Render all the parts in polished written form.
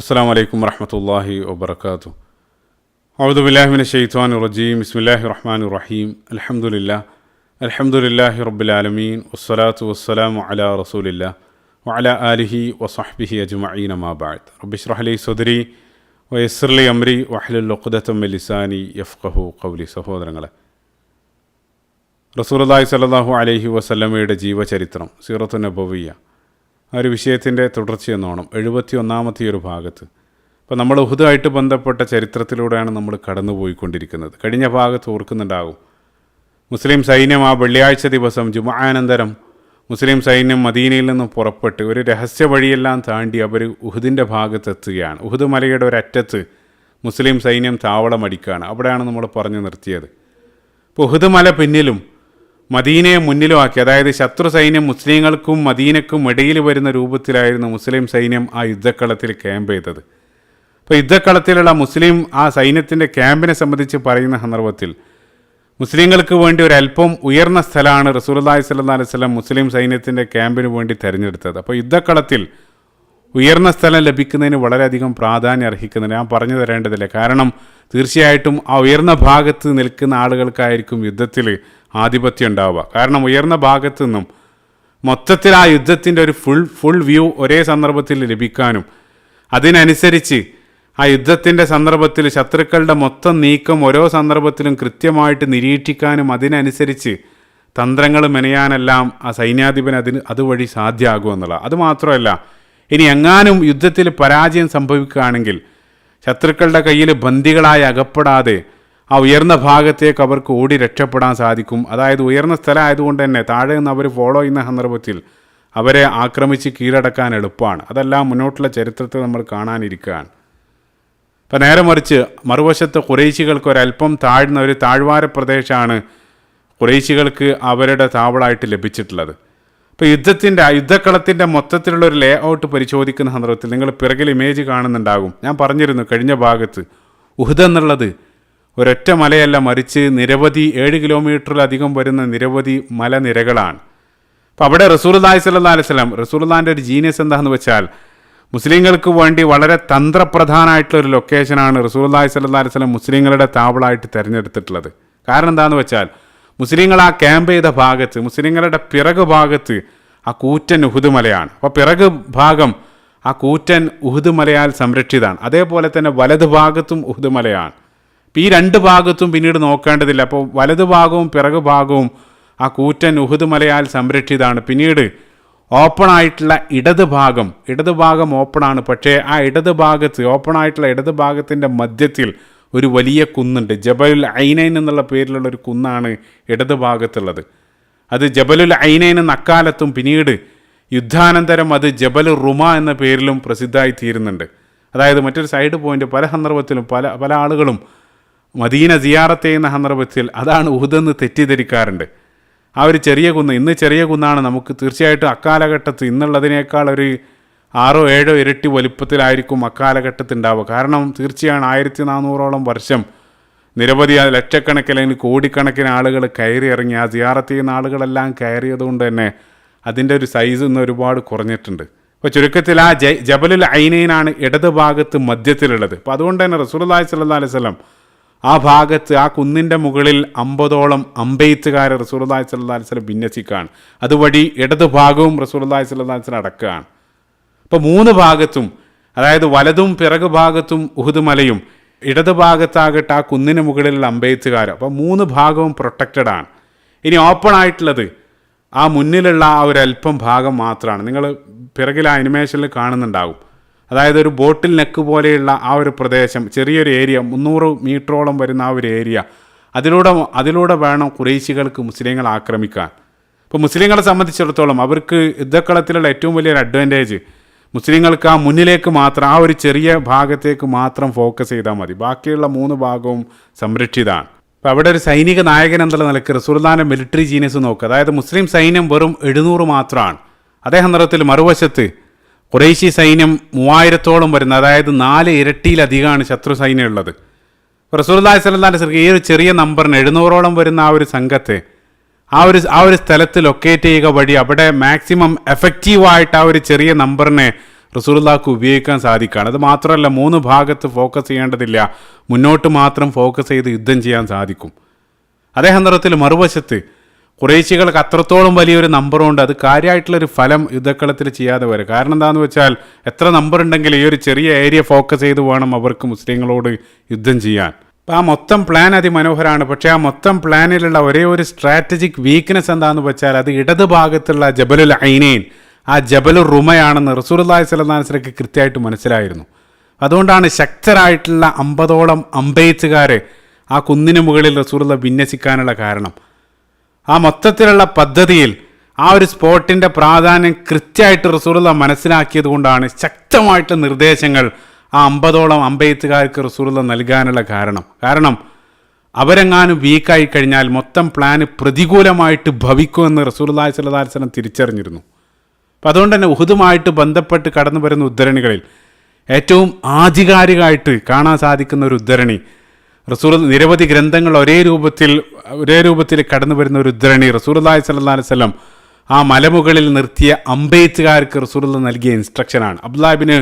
അസ്സലാമു അലൈക്കും വറഹ്മത്തുള്ളാഹി വബറകാതുഹു. അഊദു ബില്ലാഹി മിനശ് ശൈത്വാനിർ റജീം. ബിസ്മില്ലാഹിർ റഹ്മാനിർ റഹീം. അൽഹംദുലില്ലാഹി റബ്ബിൽ ആലമീൻ വസ്സലാത്തു വസ്സലാമു അലാ റസൂലില്ലാഹ് വഅലാ ആലിഹി വസഹ്ബിഹി അജ്മഈൻ. അമ്മാ ബഅദ്. റബ്ബി ഇശ്റഹ് ലി സദ്രി വയസ്സിർ ലി അംരി വഹ്ലുൽ ഉഖ്ദതം മിൻ ലിസാനി യഫ്ഖഹു ഖൗലി. സഹോദരങ്ങളെ, റസൂലുള്ളാഹി സ്വല്ലല്ലാഹു അലൈഹി വസല്ലമയുടെ ജീവചരിത്രം, സീറത്തുൻ നബവിയ്യ, ആ ഒരു വിഷയത്തിൻ്റെ തുടർച്ചയെന്നോണം 71ാമത്തെ ഒരു ഭാഗത്ത്. അപ്പോൾ നമ്മൾ ഉഹുദുമായിട്ട് ബന്ധപ്പെട്ട ചരിത്രത്തിലൂടെയാണ് നമ്മൾ കടന്നുപോയിക്കൊണ്ടിരിക്കുന്നത്. കഴിഞ്ഞ ഭാഗത്ത് ഓർക്കുന്നുണ്ടാകും, മുസ്ലിം സൈന്യം ആ വെള്ളിയാഴ്ച ദിവസം ജുമുഅാനന്തരം മുസ്ലിം സൈന്യം മദീനയിൽ നിന്ന് പുറപ്പെട്ട് ഒരു രഹസ്യ വഴിയെല്ലാം താണ്ടി അവർ ഉഹുദിൻ്റെ ഭാഗത്തെത്തുകയാണ്. ഉഹുദ് മലയുടെ ഒരറ്റത്ത് മുസ്ലിം സൈന്യം താവളമടിക്കുകയാണ്. അവിടെയാണ് നമ്മൾ പറഞ്ഞു നിർത്തിയത്. അപ്പോൾ ഉഹുദ് മല പിന്നിലും മദീനയെ മുന്നിലുമാക്കി, അതായത് ശത്രു സൈന്യം മുസ്ലിങ്ങൾക്കും മദീനക്കും ഇടയിൽ വരുന്ന രൂപത്തിലായിരുന്നു മുസ്ലിം സൈന്യം ആ യുദ്ധക്കളത്തിൽ ക്യാമ്പ് ചെയ്തത്. അപ്പോൾ യുദ്ധക്കളത്തിലുള്ള മുസ്ലിം ആ സൈന്യത്തിൻ്റെ ക്യാമ്പിനെ സംബന്ധിച്ച് പറയുന്ന സന്ദർഭത്തിൽ മുസ്ലിങ്ങൾക്ക് വേണ്ടി ഒരല്പം ഉയർന്ന സ്ഥലമാണ് റസൂലുള്ളാഹി സ്വല്ലല്ലാഹു അലൈഹി വസല്ലം മുസ്ലിം സൈന്യത്തിൻ്റെ ക്യാമ്പിന് വേണ്ടി തിരഞ്ഞെടുത്തത്. അപ്പോൾ യുദ്ധക്കളത്തിൽ ഉയർന്ന സ്ഥലം ലഭിക്കുന്നതിന് വളരെയധികം പ്രാധാന്യം അർഹിക്കുന്നുണ്ട്. ഞാൻ പറഞ്ഞു തരേണ്ടതില്ല, കാരണം തീർച്ചയായിട്ടും ആ ഉയർന്ന ഭാഗത്ത് നിൽക്കുന്ന ആളുകൾക്കായിരിക്കും യുദ്ധത്തിൽ ആധിപത്യം ഉണ്ടാവുക. കാരണം ഉയർന്ന ഭാഗത്തു നിന്നും മൊത്തത്തിൽ ആ യുദ്ധത്തിൻ്റെ ഒരു ഫുൾ വ്യൂ ഒരേ സന്ദർഭത്തിൽ ലഭിക്കാനും അതിനനുസരിച്ച് ആ യുദ്ധത്തിൻ്റെ സന്ദർഭത്തിൽ ശത്രുക്കളുടെ മൊത്തം നീക്കം ഓരോ സന്ദർഭത്തിലും കൃത്യമായിട്ട് നിരീക്ഷിക്കാനും അതിനനുസരിച്ച് തന്ത്രങ്ങൾ മെനയാനെല്ലാം ആ സൈന്യാധിപൻ അതുവഴി സാധ്യമാകുമെന്നുള്ള. അതുമാത്രമല്ല, ഇനി എങ്ങാനും യുദ്ധത്തിൽ പരാജയം സംഭവിക്കുകയാണെങ്കിൽ ശത്രുക്കളുടെ കയ്യിൽ ബന്ദികളായി അകപ്പെടാതെ ആ ഉയർന്ന ഭാഗത്തേക്ക് അവർക്ക് ഓടി രക്ഷപ്പെടാൻ സാധിക്കും. അതായത് ഉയർന്ന സ്ഥലമായതുകൊണ്ട് തന്നെ താഴെ നിന്ന് അവർ ഫോളോ ചെയ്യുന്ന സന്ദർഭത്തിൽ അവരെ ആക്രമിച്ച് കീഴടക്കാൻ എളുപ്പമാണ്. അതെല്ലാം മുന്നോട്ടുള്ള ചരിത്രത്തെ നമ്മൾ കാണാനിരിക്കുകയാണ്. ഇപ്പം നേരെ മറിച്ച് മറുവശത്ത് ഖുറൈശികൾക്ക് ഒരല്പം താഴ്ന്ന ഒരു താഴ്വാര പ്രദേശമാണ് ഖുറൈശികൾക്ക് അവരുടെ താവളമായിട്ട് ലഭിച്ചിട്ടുള്ളത്. ഇപ്പോൾ യുദ്ധക്കളത്തിൻ്റെ മൊത്തത്തിലുള്ള ഒരു ലേ ഔട്ട് പരിശോധിക്കുന്ന സന്ദർഭത്തിൽ നിങ്ങൾ പിറകിൽ ഇമേജ് കാണുന്നുണ്ടാകും. ഞാൻ പറഞ്ഞിരുന്നു കഴിഞ്ഞ ഭാഗത്ത്, ഉഹുദ് എന്നുള്ളത് ഒരൊറ്റ മലയല്ല, മറിച്ച് നിരവധി 7 കിലോമീറ്ററിലധികം വരുന്ന നിരവധി മലനിരകളാണ്. അപ്പോൾ അവിടെ റസൂലുള്ളാഹി സ്വല്ലല്ലാഹു അലൈഹി വസല്ലം, റസൂലുള്ളാഹിൻ്റെ ഒരു ജീനിയസ് എന്താണെന്ന് വെച്ചാൽ, മുസ്ലിങ്ങൾക്ക് വേണ്ടി വളരെ തന്ത്രപ്രധാനമായിട്ടുള്ളൊരു ലൊക്കേഷനാണ് റസൂലുള്ളാഹി സ്വല്ലല്ലാഹു അലൈഹി വസല്ലം മുസ്ലിങ്ങളുടെ താവളമായിട്ട് തിരഞ്ഞെടുത്തിട്ടുള്ളത്. കാരണം എന്താണെന്ന് വെച്ചാൽ, മുസ്ലിങ്ങൾ ആ ക്യാമ്പ് ചെയ്ത ഭാഗത്ത്, മുസ്ലിങ്ങളുടെ പിറകു ഭാഗത്ത് ആ കൂറ്റൻ ഉഹുദ് മലയാണ്. അപ്പോൾ പിറകു ഭാഗം ആ കൂറ്റൻ ഉഹുദ് മലയാൽ സംരക്ഷിതാണ്. അതേപോലെ തന്നെ വലതു ഭാഗത്തും ഉഹുദ് മലയാണ്. അപ്പോൾ ഈ രണ്ട് ഭാഗത്തും പിന്നീട് നോക്കേണ്ടതില്ല. അപ്പോൾ വലതു ഭാഗവും പിറകു ഭാഗവും ആ കൂറ്റൻ ഉഹുദ് മലയാൽ സംരക്ഷിതാണ്. പിന്നീട് ഓപ്പണായിട്ടുള്ള ഇടത് ഭാഗം ഓപ്പണാണ്. പക്ഷേ ആ ഓപ്പണായിട്ടുള്ള ഇടത് ഭാഗത്തിൻ്റെ മധ്യത്തിൽ ഒരു വലിയ കുന്നുണ്ട്. ജബലുൽ ഐനൈൻ എന്നുള്ള പേരിലുള്ള ഒരു കുന്നാണ് ഇടത് ഭാഗത്തുള്ളത്. അത് ജബലുൽ ഐനൈൻ എന്ന അക്കാലത്തും പിന്നീട് യുദ്ധാനന്തരം അത് ജബലുർ റുമ എന്ന പേരിലും പ്രസിദ്ധമായി തീരുന്നുണ്ട്. അതായത് മറ്റൊരു സൈഡ് പോയിന്റ് പല സന്ദർഭത്തിലും പല ആളുകളും മദീന സിയാറത്ത് ചെയ്യുന്ന സന്ദർഭത്തിൽ അതാണ് ഉഹുദെന്ന് തെറ്റിദ്ധരിക്കാറുണ്ട്. ആ ഒരു ചെറിയ കുന്ന്, ഇന്ന് ചെറിയ കുന്നാണ്, നമുക്ക് തീർച്ചയായിട്ടും അക്കാലഘട്ടത്ത് ഇന്നുള്ളതിനേക്കാൾ ഒരു 6-7 ഇരട്ടി വലുപ്പത്തിലായിരിക്കും അക്കാലഘട്ടത്തിൽ ഉണ്ടാവുക. കാരണം തീർച്ചയാണ് 1400ഓളം വർഷം നിരവധി ലക്ഷക്കണക്കിന് അല്ലെങ്കിൽ കോടിക്കണക്കിന് ആളുകൾ കയറി ഇറങ്ങി. ആ സിയാറത്ത് ചെയ്യുന്ന ആളുകളെല്ലാം കയറിയതുകൊണ്ട് തന്നെ അതിൻ്റെ ഒരു സൈസ് ഇന്ന് ഒരുപാട് കുറഞ്ഞിട്ടുണ്ട്. അപ്പോൾ ചുരുക്കത്തിൽ ആ ജബലുൽ ഐനൈനാണ് ഇടത് ഭാഗത്ത് മധ്യത്തിലുള്ളത്. അപ്പോൾ അതുകൊണ്ട് തന്നെ റസൂലുള്ളാഹി സ്വല്ലല്ലാഹു അലൈഹി വസല്ലം ആ ഭാഗത്ത് ആ കുന്നിൻ്റെ മുകളിൽ 50ഓളം അമ്പെയ്ത്തുകാരെ റസൂലുള്ളാഹി സ്വല്ലല്ലാഹു അലൈഹി വസല്ലം ഭിന്നസിക്കുകയാണ്. അതുവഴി ഇടത് ഭാഗവും റസൂലുള്ളാഹി സ്വല്ലല്ലാഹു അലൈഹി വസല്ലം അടക്കുകയാണ്. അപ്പോൾ 3 ഭാഗത്തും, അതായത് വലതും പിറകു ഭാഗത്തും ഉഹുദ് മലയും, ഇടത് ഭാഗത്താകട്ടെ ആ കുന്നിന് മുകളിലുള്ള അമ്പെയ്ത്തുകാർ. അപ്പോൾ 3 ഭാഗവും പ്രൊട്ടക്റ്റഡ് ആണ്. ഇനി ഓപ്പൺ ആയിട്ടുള്ളത് ആ മുന്നിലുള്ള ആ ഒരല്പം ഭാഗം മാത്രമാണ്. നിങ്ങൾ പിറകിൽ ആ അനിമേഷനിൽ കാണുന്നുണ്ടാകും. അതായത് ഒരു ബോട്ടിൽ നെക്ക് പോലെയുള്ള ആ ഒരു പ്രദേശം, ചെറിയൊരു ഏരിയ, 300 മീറ്ററോളം വരുന്ന ആ ഒരു ഏരിയ, അതിലൂടെ വേണം ഖുറൈശികൾക്ക് മുസ്ലിങ്ങൾ ആക്രമിക്കാൻ. ഇപ്പോൾ മുസ്ലിങ്ങളെ സംബന്ധിച്ചിടത്തോളം അവർക്ക് യുദ്ധക്കളത്തിലുള്ള ഏറ്റവും വലിയൊരു അഡ്വാൻറ്റേജ്, മുസ്ലിങ്ങൾക്ക് ആ മുന്നിലേക്ക് മാത്രം, ആ ഒരു ചെറിയ ഭാഗത്തേക്ക് മാത്രം ഫോക്കസ് ചെയ്താൽ മതി. ബാക്കിയുള്ള 3 ഭാഗവും സംരക്ഷിതമാണ്. അപ്പോൾ അവിടെ ഒരു സൈനിക നായകൻ എന്നുള്ള നിലയ്ക്ക് റസൂലുള്ളാഹിന്റെ മിലിറ്ററി ജീനിയസ് നോക്കുക. അതായത് മുസ്ലിം സൈന്യം വെറും 700 മാത്രമാണ്. അതേ സന്ദർഭത്തിൽ മറുവശത്ത് ഖുറൈശി സൈന്യം 3000ഓളം വരുന്ന, അതായത് 4 ഇരട്ടിയിലധികമാണ് ശത്രു സൈന്യം ഉള്ളത്. റസൂലുള്ളാഹി സ്വല്ലല്ലാഹു അലൈഹി വസല്ലം ഈ ഒരു ചെറിയ നമ്പറിന് 700ഓളം വരുന്ന ആ ഒരു സംഘത്തെ ആ ഒരു സ്ഥലത്ത് ലൊക്കേറ്റ് ചെയ്യുക വഴി അവിടെ മാക്സിമം എഫക്റ്റീവായിട്ട് ആ ഒരു ചെറിയ നമ്പറിനെ റസൂലുള്ളാഹിക്ക് ഉപയോഗിക്കാൻ സാധിക്കുകയാണ്. അത് മാത്രമല്ല 3 ഭാഗത്ത് ഫോക്കസ് ചെയ്യേണ്ടതില്ല, മുന്നോട്ട് മാത്രം ഫോക്കസ് ചെയ്ത് യുദ്ധം ചെയ്യാൻ സാധിക്കും. അതേ സന്ദർഭത്തിൽ മറുവശത്ത് ഖുറൈശികൾക്ക് അത്രത്തോളം വലിയൊരു നമ്പറുണ്ട്, അത് കാര്യമായിട്ടുള്ളൊരു ഫലം യുദ്ധക്കളത്തിൽ ചെയ്യാതെ വരും. കാരണം എന്താണെന്ന് വെച്ചാൽ എത്ര നമ്പർ ഉണ്ടെങ്കിൽ ഈ ഒരു ചെറിയ ഏരിയ ഫോക്കസ് ചെയ്ത് വേണം അവർക്ക് മുസ്ലിങ്ങളോട് യുദ്ധം ചെയ്യാൻ. അപ്പോൾ ആ മൊത്തം പ്ലാൻ അതിമനോഹരമാണ്. പക്ഷേ ആ മൊത്തം പ്ലാനിലുള്ള ഒരേ ഒരു സ്ട്രാറ്റജിക് വീക്ക്നെസ് എന്താണെന്ന് വെച്ചാൽ അത് ഇടത് ഭാഗത്തുള്ള ജബലുൽ ഐനൈൻ, ആ ജബലുർ റുമയാണെന്ന് റസൂലുള്ളാഹി സ്വല്ലല്ലാഹു അലൈഹി വസല്ലം കൃത്യമായിട്ട് മനസ്സിലായിരുന്നു. അതുകൊണ്ടാണ് ശക്തരായിട്ടുള്ള 50ഓളം അമ്പെയ്ത്തുകാരെ ആ കുന്നിന് മുകളിൽ റസൂലുള്ളാഹി വിന്യസിക്കാനുള്ള കാരണം. ആ മൊത്തത്തിലുള്ള പദ്ധതിയിൽ ആ ഒരു സ്പോട്ടിൻ്റെ പ്രാധാന്യം കൃത്യമായിട്ട് റസൂലുള്ളാഹി മനസ്സിലാക്കിയത് കൊണ്ടാണ് ശക്തമായിട്ടുള്ള നിർദ്ദേശങ്ങൾ ആ 50ഓളം അമ്പെയ്ത്തുകാർക്ക് റസൂലുള്ളാഹി നൽകാനുള്ള കാരണം അവരെങ്ങാനും വീക്കായി കഴിഞ്ഞാൽ മൊത്തം പ്ലാന് പ്രതികൂലമായിട്ട് ഭവിക്കുമെന്ന് റസൂലുള്ളാഹി സ്വല്ലല്ലാഹു അലൈഹി വസല്ലം തിരിച്ചറിഞ്ഞിരുന്നു. അപ്പോൾ അതുകൊണ്ട് തന്നെ ഉഹുദുമായിട്ട് ബന്ധപ്പെട്ട് കടന്നു വരുന്ന ഉദ്ധരണികളിൽ ഏറ്റവും ആധികാരികമായിട്ട് കാണാൻ സാധിക്കുന്ന ഒരു ഉദ്ധരണി, റസൂൽ നിരവധി ഗ്രന്ഥങ്ങൾ ഒരേ രൂപത്തിൽ കടന്നു വരുന്ന ഒരു ഉദ്ധരണി, റസൂലുള്ളാഹി സ്വല്ലല്ലാഹു അലൈഹി വസല്ലം ആ മലമുകളിൽ നിർത്തിയ അമ്പെയ്ത്തുകാർക്ക് റസൂലുള്ളാഹി നൽകിയ ഇൻസ്ട്രക്ഷനാണ്. അബ്ദുല്ലാഹ് ഇബ്നു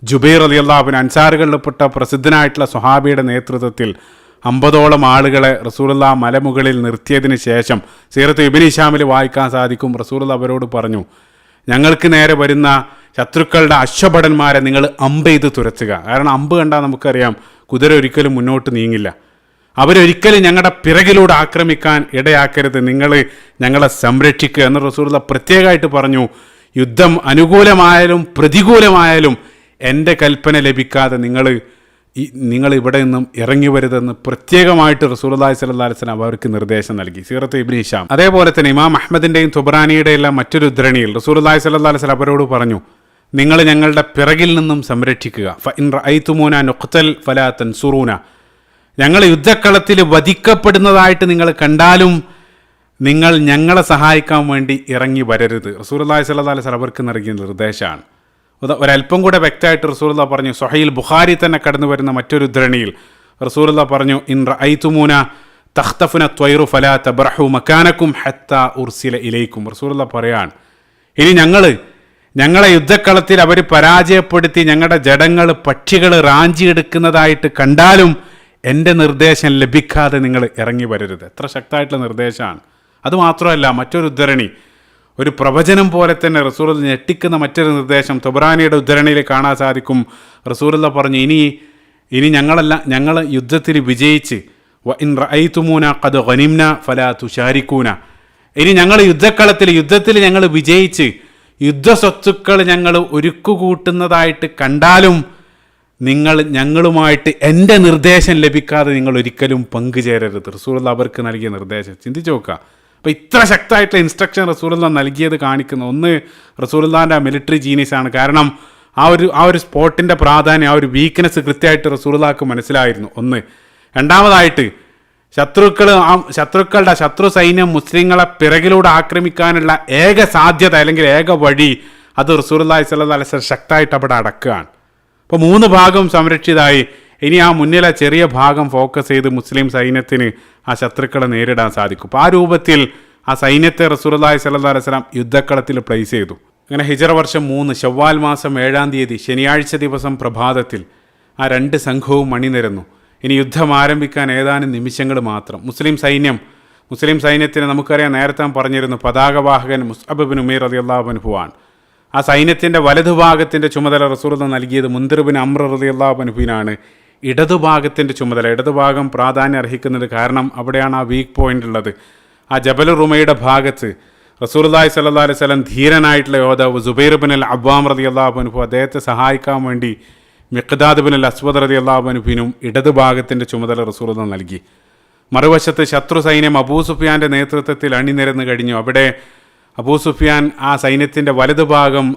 ജുബൈർ റളിയല്ലാഹു അൻഹു അൻസാറുകളിൽപ്പെട്ട പ്രസിദ്ധനായിട്ടുള്ള സ്വഹാബിയുടെ നേതൃത്വത്തിൽ 50ഓളം ആളുകളെ റസൂലുള്ളാഹി മലമുകളിൽ നിർത്തിയതിന് ശേഷം സീറത്ത് ഇബ്നു ഹിശാമിൽ വായിക്കാൻ സാധിക്കും, റസൂലുള്ളാഹി അവരോട് പറഞ്ഞു, ഞങ്ങൾക്ക് നേരെ വരുന്ന ശത്രുക്കളുടെ അശ്വഭടന്മാരെ നിങ്ങൾ അമ്പെയ്ത് തുരത്തുക. കാരണം അമ്പ് കണ്ടാൽ നമുക്കറിയാം കുതിര ഒരിക്കലും മുന്നോട്ട് നീങ്ങില്ല. അവരൊരിക്കലും ഞങ്ങളുടെ പിറകിലൂടെ ആക്രമിക്കാൻ ഇടയാക്കരുത്, നിങ്ങൾ ഞങ്ങളെ സംരക്ഷിക്കുക എന്ന് റസൂലുള്ളാഹി പ്രത്യേകമായിട്ട് പറഞ്ഞു. യുദ്ധം അനുകൂലമായാലും പ്രതികൂലമായാലും എൻ്റെ കൽപ്പന ലഭിക്കാതെ നിങ്ങൾ ഇവിടെ നിന്നും ഇറങ്ങി വരുതെന്ന് പ്രത്യേകമായിട്ട് റസൂലുള്ളാഹി സ്വല്ലല്ലാഹു അലൈഹി വസല്ലം അവർക്ക് നിർദ്ദേശം നൽകി. സീറത്ത് ഇബ്നു ഹിശാം. അതേപോലെ തന്നെ ഇമാം അഹ്മദിൻ്റെയും തുബ്രാനിയുടെയും എല്ലാം മറ്റൊരു ഉദ്ധരണിയിൽ റസൂലുള്ളാഹി സ്വല്ലല്ലാഹു അലൈഹി വസല്ലം അവരോട് പറഞ്ഞു, നിങ്ങൾ ഞങ്ങളുടെ പിറകിൽ നിന്നും സംരക്ഷിക്കുക. ഫഇൻ റഅയ്തുമൂന നുഖ്തൽ ഫലാ തൻസുറൂന, ഞങ്ങൾ യുദ്ധക്കളത്തിൽ വധിക്കപ്പെടുന്നതായിട്ട് നിങ്ങൾ കണ്ടാലും നിങ്ങൾ ഞങ്ങളെ സഹായിക്കാൻ വേണ്ടി ഇറങ്ങി വരരുത്. റസൂലുള്ളാഹി സ്വല്ലല്ലാഹു അലൈഹി വസല്ലം അവർക്ക് നൽകിയ നിർദ്ദേശമാണ്. ഒരല്പം കൂടെ വ്യക്തമായിട്ട് റസൂലുള്ളാഹി പറഞ്ഞു, സ്വഹീൽ ബുഖാരി തന്നെ കടന്നു വരുന്ന മറ്റൊരു ഉദ്ധരണിയിൽ റസൂലുള്ളാഹി പറഞ്ഞു, ഇൻ റഅയ്തുമൂന തഖ്തഫുന ത്വയ്റു ഫലാ തബ്റഹു മക്കാനക്കും ഹത്താ ഉർസില ഇലൈക്കും. റസൂലുള്ളാഹി പറയാണ്, ഇനി ഞങ്ങളെ യുദ്ധക്കളത്തിൽ അവർ പരാജയപ്പെടുത്തി ഞങ്ങളുടെ ജഡങ്ങൾ പക്ഷികൾ റാഞ്ചിയെടുക്കുന്നതായിട്ട് കണ്ടാലും എൻ്റെ നിർദ്ദേശം ലഭിക്കാതെ നിങ്ങൾ ഇറങ്ങി വരരുത്. എത്ര ശക്തമായിട്ടുള്ള നിർദ്ദേശമാണ്. അതുമാത്രമല്ല, മറ്റൊരു ഉദ്ധരണി, ഒരു പ്രവചനം പോലെ തന്നെ റസൂലുള്ളാഹി ഞെട്ടിക്കുന്ന മറ്റൊരു നിർദ്ദേശം തുബ്രാനിയുടെ ഉദ്ധരണിയിൽ കാണാൻ സാധിക്കും. റസൂലുള്ളാഹി പറഞ്ഞു, ഇനി ഞങ്ങൾ യുദ്ധത്തിൽ വിജയിച്ച് വഇൻ റഅയ്തുമൂന ഖദ് ഗനിംന ഫലാ തുശാരികൂന, ഇനി ഞങ്ങൾ യുദ്ധത്തിൽ ഞങ്ങൾ വിജയിച്ച് യുദ്ധസ്വത്തുക്കൾ ഞങ്ങൾ ഒരുക്കുകൂട്ടുന്നതായിട്ട് കണ്ടാലും നിങ്ങൾ ഞങ്ങളുമായിട്ട് എൻ്റെ നിർദ്ദേശം ലഭിക്കാതെ നിങ്ങൾ ഒരിക്കലും പങ്കുചേരരുത്. റസൂലുള്ളാഹി അവർക്ക് നൽകിയ നിർദ്ദേശം ചിന്തിച്ച് നോക്കുക. അപ്പോൾ ഇത്ര ശക്തമായിട്ടുള്ള ഇൻസ്ട്രക്ഷൻ റസൂലുള്ളാഹി നൽകിയത് കാണിക്കുന്ന ഒന്ന് റസൂലുള്ളാഹിൻ്റെ മിലിറ്ററി ജീനിയസാണ്. കാരണം ആ ഒരു സ്പോട്ടിൻ്റെ പ്രാധാന്യം, ആ ഒരു വീക്ക്നെസ് കൃത്യമായിട്ട് റസൂലുള്ളാഹിക്ക് മനസ്സിലായിരുന്നു. ഒന്ന്. രണ്ടാമതായിട്ട് ശത്രു സൈന്യം മുസ്ലിങ്ങളെ പിറകിലൂടെ ആക്രമിക്കാനുള്ള ഏക സാധ്യത അല്ലെങ്കിൽ ഏക വഴി അത് റസൂലുള്ളാഹി സ്വല്ലല്ലാഹു അലൈഹി വസല്ലം ശക്തമായിട്ട് അവിടെ അടക്കുകയാണ്. അപ്പോൾ 3 ഭാഗം സംരക്ഷിതമായി. ഇനി ആ മുന്നിലെ ചെറിയ ഭാഗം ഫോക്കസ് ചെയ്ത് മുസ്ലിം സൈന്യത്തിന് ആ ശത്രുക്കളെ നേരിടാൻ സാധിക്കും. അപ്പോൾ ആ രൂപത്തിൽ ആ സൈന്യത്തെ റസൂലുള്ളാഹി സ്വല്ലല്ലാഹു അലൈഹി വസല്ലം യുദ്ധക്കളത്തിൽ പ്ലേസ് ചെയ്തു. അങ്ങനെ ഹിജ്റ വർഷം 3 ശവ്വാൽ മാസം 7-ാം തീയതി ശനിയാഴ്ച ദിവസം പ്രഭാതത്തിൽ ആ 2 സംഘവും അണിനിരന്നു. ഇനി യുദ്ധം ആരംഭിക്കാൻ ഏതാനും നിമിഷങ്ങൾ മാത്രം. മുസ്ലിം സൈന്യത്തിന് നമുക്കറിയാം, നേരത്തെ പറഞ്ഞിരുന്നു, പതാകവാഹകൻ മുസ്അബ് ഇബ്നു ഉമൈർ റളിയല്ലാഹു അൻഹു ആണ്. ആ സൈന്യത്തിൻ്റെ വലതുഭാഗത്തിൻ്റെ ചുമതല റസൂലുള്ളാഹി നൽകിയത് മുൻദിർ ഇബ്നു അംർ റളിയല്ലാഹു അൻഹുവിനാണ്. ഇടതുഭാഗത്തിൻ്റെ ചുമതല, ഇടതുഭാഗം പ്രാധാന്യം അർഹിക്കുന്നത് കാരണം അവിടെയാണ് ആ വീക്ക് പോയിന്റ് ഉള്ളത്. ആ ജബലുർ റുമയുടെ ഭാഗത്ത് റസൂലുള്ളാഹി സ്വല്ലല്ലാഹു അലൈഹി വസല്ലം ധീരനായിട്ടുള്ള യോദ്ധാവ് സുബൈർ ഇബ്നു അൽ അവ്വാം റളിയല്ലാഹു അൻഹു അദ്ദേഹത്തെ സഹായിക്കാൻ വേണ്ടി മിഖ്ദാദ് ഇബ്നു അൽ അസ്വദ് റളിയല്ലാഹു അൻഹുവിനും ഇടതുഭാഗത്തിൻ്റെ ചുമതല റസൂലുള്ളാഹി നൽകി. മറുവശത്ത് ശത്രു സൈന്യം അബൂ സുഫിയാൻ്റെ നേതൃത്വത്തിൽ അണിനിരന്ന് കഴിഞ്ഞു. അവിടെ അബൂ സുഫിയാൻ ആ സൈന്യത്തിൻ്റെ വലതുഭാഗം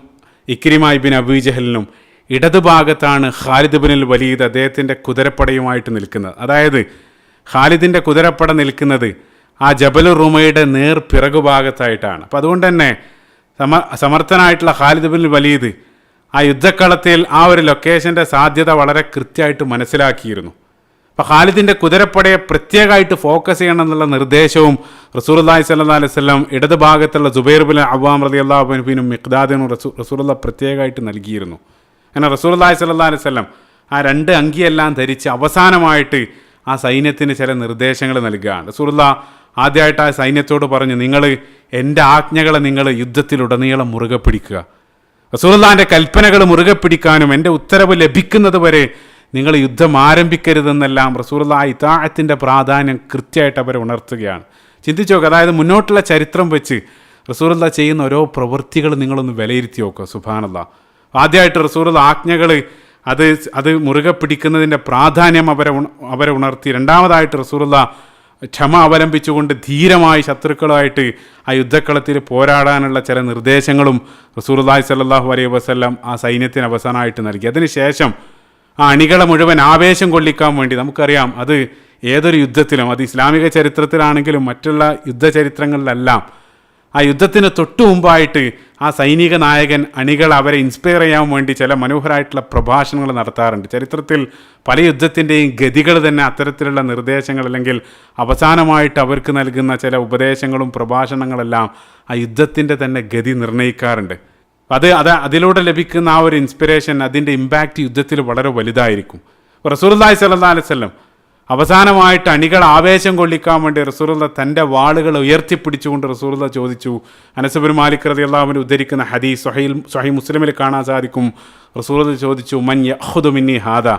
ഇക്രിമ ഇബ്നു അബീ ജഹലിനും ഇടതുഭാഗത്താണ് ഖാലിദ് ഇബ്നുൽ വലീദ് അദ്ദേഹത്തിൻ്റെ കുതിരപ്പടയുമായിട്ട് നിൽക്കുന്നത്. അതായത് ഖാലിദിൻ്റെ കുതിരപ്പട നിൽക്കുന്നത് ആ ജബലുർ റുമയുടെ നേർ പിറകുഭാഗത്തായിട്ടാണ്. അപ്പോൾ അതുകൊണ്ട് തന്നെ സമർത്ഥനായിട്ടുള്ള ഖാലിദ് ഇബ്നുൽ വലീദ് ആ യുദ്ധക്കളത്തിൽ ആ ഒരു ലൊക്കേഷൻ്റെ സാധ്യത വളരെ കൃത്യമായിട്ട് മനസ്സിലാക്കിയിരുന്നു. അപ്പോൾ ഖാലിദിൻ്റെ കുതിരപ്പടയെ പ്രത്യേകമായിട്ട് ഫോക്കസ് ചെയ്യണം എന്നുള്ള നിർദ്ദേശവും റസൂലുള്ളാഹി സ്വല്ലല്ലാഹു അലൈഹി വസല്ലം ഇടതുഭാഗത്തുള്ള സുബൈർ ഇബ്നു അവ്വാം റളിയല്ലാഹു അൻഹുവിനും മിഖ്ദാദിനും റസൂലുള്ളാഹി പ്രത്യേകമായിട്ട് നൽകിയിരുന്നു. അങ്ങനെ റസൂലുള്ളാഹി സ്വല്ലല്ലാഹു അലൈഹി വസല്ലം ആ 2 അങ്കിയെല്ലാം ധരിച്ച് അവസാനമായിട്ട് ആ സൈന്യത്തിന് ചില നിർദ്ദേശങ്ങൾ നൽകുകയാണ്. റസൂലുള്ളാഹി ആദ്യമായിട്ട് ആ സൈന്യത്തോട് പറഞ്ഞു, നിങ്ങൾ എൻ്റെ ആജ്ഞകളെ നിങ്ങൾ യുദ്ധത്തിലുടനീളം മുറുകെ പിടിക്കുക. റസൂലുള്ളാഹിൻ്റെ കൽപ്പനകൾ മുറുകെ പിടിക്കാനും എൻ്റെ ഉത്തരവ് ലഭിക്കുന്നത് വരെ നിങ്ങൾ യുദ്ധം ആരംഭിക്കരുതെന്നെല്ലാം റസൂലുള്ളാഹി ഇതാഅത്തിൻ്റെ പ്രാധാന്യം കൃത്യമായിട്ട് അവരെ ഉണർത്തുകയാണ്. ചിന്തിച്ചു നോക്കുക, അതായത് മുന്നോട്ടുള്ള ചരിത്രം വെച്ച് റസൂലുള്ളാഹി ചെയ്യുന്ന ഓരോ പ്രവൃത്തികൾ നിങ്ങളൊന്ന് വിലയിരുത്തി നോക്കുക. സുബ്ഹാനല്ലാഹ്. ആദ്യമായിട്ട് റസൂലുള്ളാഹി ആജ്ഞകൾ അത് മുറുകെ പിടിക്കുന്നതിൻ്റെ പ്രാധാന്യം അവരെ ഉണർത്തി. രണ്ടാമതായിട്ട് റസൂലുള്ളാഹി ക്ഷമ അവലംബിച്ചുകൊണ്ട് ധീരമായി ശത്രുക്കളുമായിട്ട് ആ യുദ്ധക്കളത്തിൽ പോരാടാനുള്ള ചില നിർദ്ദേശങ്ങളും റസൂലുള്ളാഹി സ്വല്ലല്ലാഹു അലൈഹി വസല്ലം ആ സൈന്യത്തിന് അവസാനമായിട്ട് നൽകി. അതിനുശേഷം ആ അണികളെ മുഴുവൻ ആവേശം കൊള്ളിക്കാൻ വേണ്ടി, നമുക്കറിയാം അത് ഏതൊരു യുദ്ധത്തിലും, അത് ഇസ്ലാമിക ചരിത്രത്തിലാണെങ്കിലും മറ്റുള്ള യുദ്ധചരിത്രങ്ങളിലെല്ലാം ആ യുദ്ധത്തിന് തൊട്ടു മുമ്പായിട്ട് ആ സൈനിക നായകൻ അണികൾ അവരെ ഇൻസ്പയർ ചെയ്യാൻ വേണ്ടി ചില മനോഹരമായിട്ടുള്ള പ്രഭാഷണങ്ങൾ നടത്താറുണ്ട്. ചരിത്രത്തിൽ പല യുദ്ധത്തിൻ്റെയും ഗതികൾ തന്നെ അത്തരത്തിലുള്ള നിർദ്ദേശങ്ങൾ അല്ലെങ്കിൽ അവസാനമായിട്ട് അവർക്ക് നൽകുന്ന ചില ഉപദേശങ്ങളും പ്രഭാഷണങ്ങളെല്ലാം ആ യുദ്ധത്തിൻ്റെ തന്നെ ഗതി നിർണ്ണയിക്കാറുണ്ട്. അതിലൂടെ ലഭിക്കുന്ന ആ ഒരു ഇൻസ്പിറേഷൻ, അതിൻ്റെ ഇമ്പാക്റ്റ് യുദ്ധത്തിൽ വളരെ വലുതായിരിക്കും. റസൂലുള്ളാഹി സ്വല്ലല്ലാഹു അലൈഹി വസല്ലം അവസാനമായിട്ട് അണികൾ ആവേശം കൊള്ളിക്കാൻ വേണ്ടി റസൂലുള്ളാഹി തൻ്റെ വാളുകൾ ഉയർത്തിപ്പിടിച്ചുകൊണ്ട് റസൂലുള്ളാഹി ചോദിച്ചു. അനസ് ഇബ്നു മാലിക് റളിയല്ലാഹു അൻഹു ഉദ്ധരിക്കുന്ന ഹദീസ് സ്വഹീഹ് മുസ്ലിമിൽ കാണാൻ സാധിക്കും. റസൂലുള്ളാഹി ചോദിച്ചു, മൻ യഖുദു മിന്നി ഹാദാ,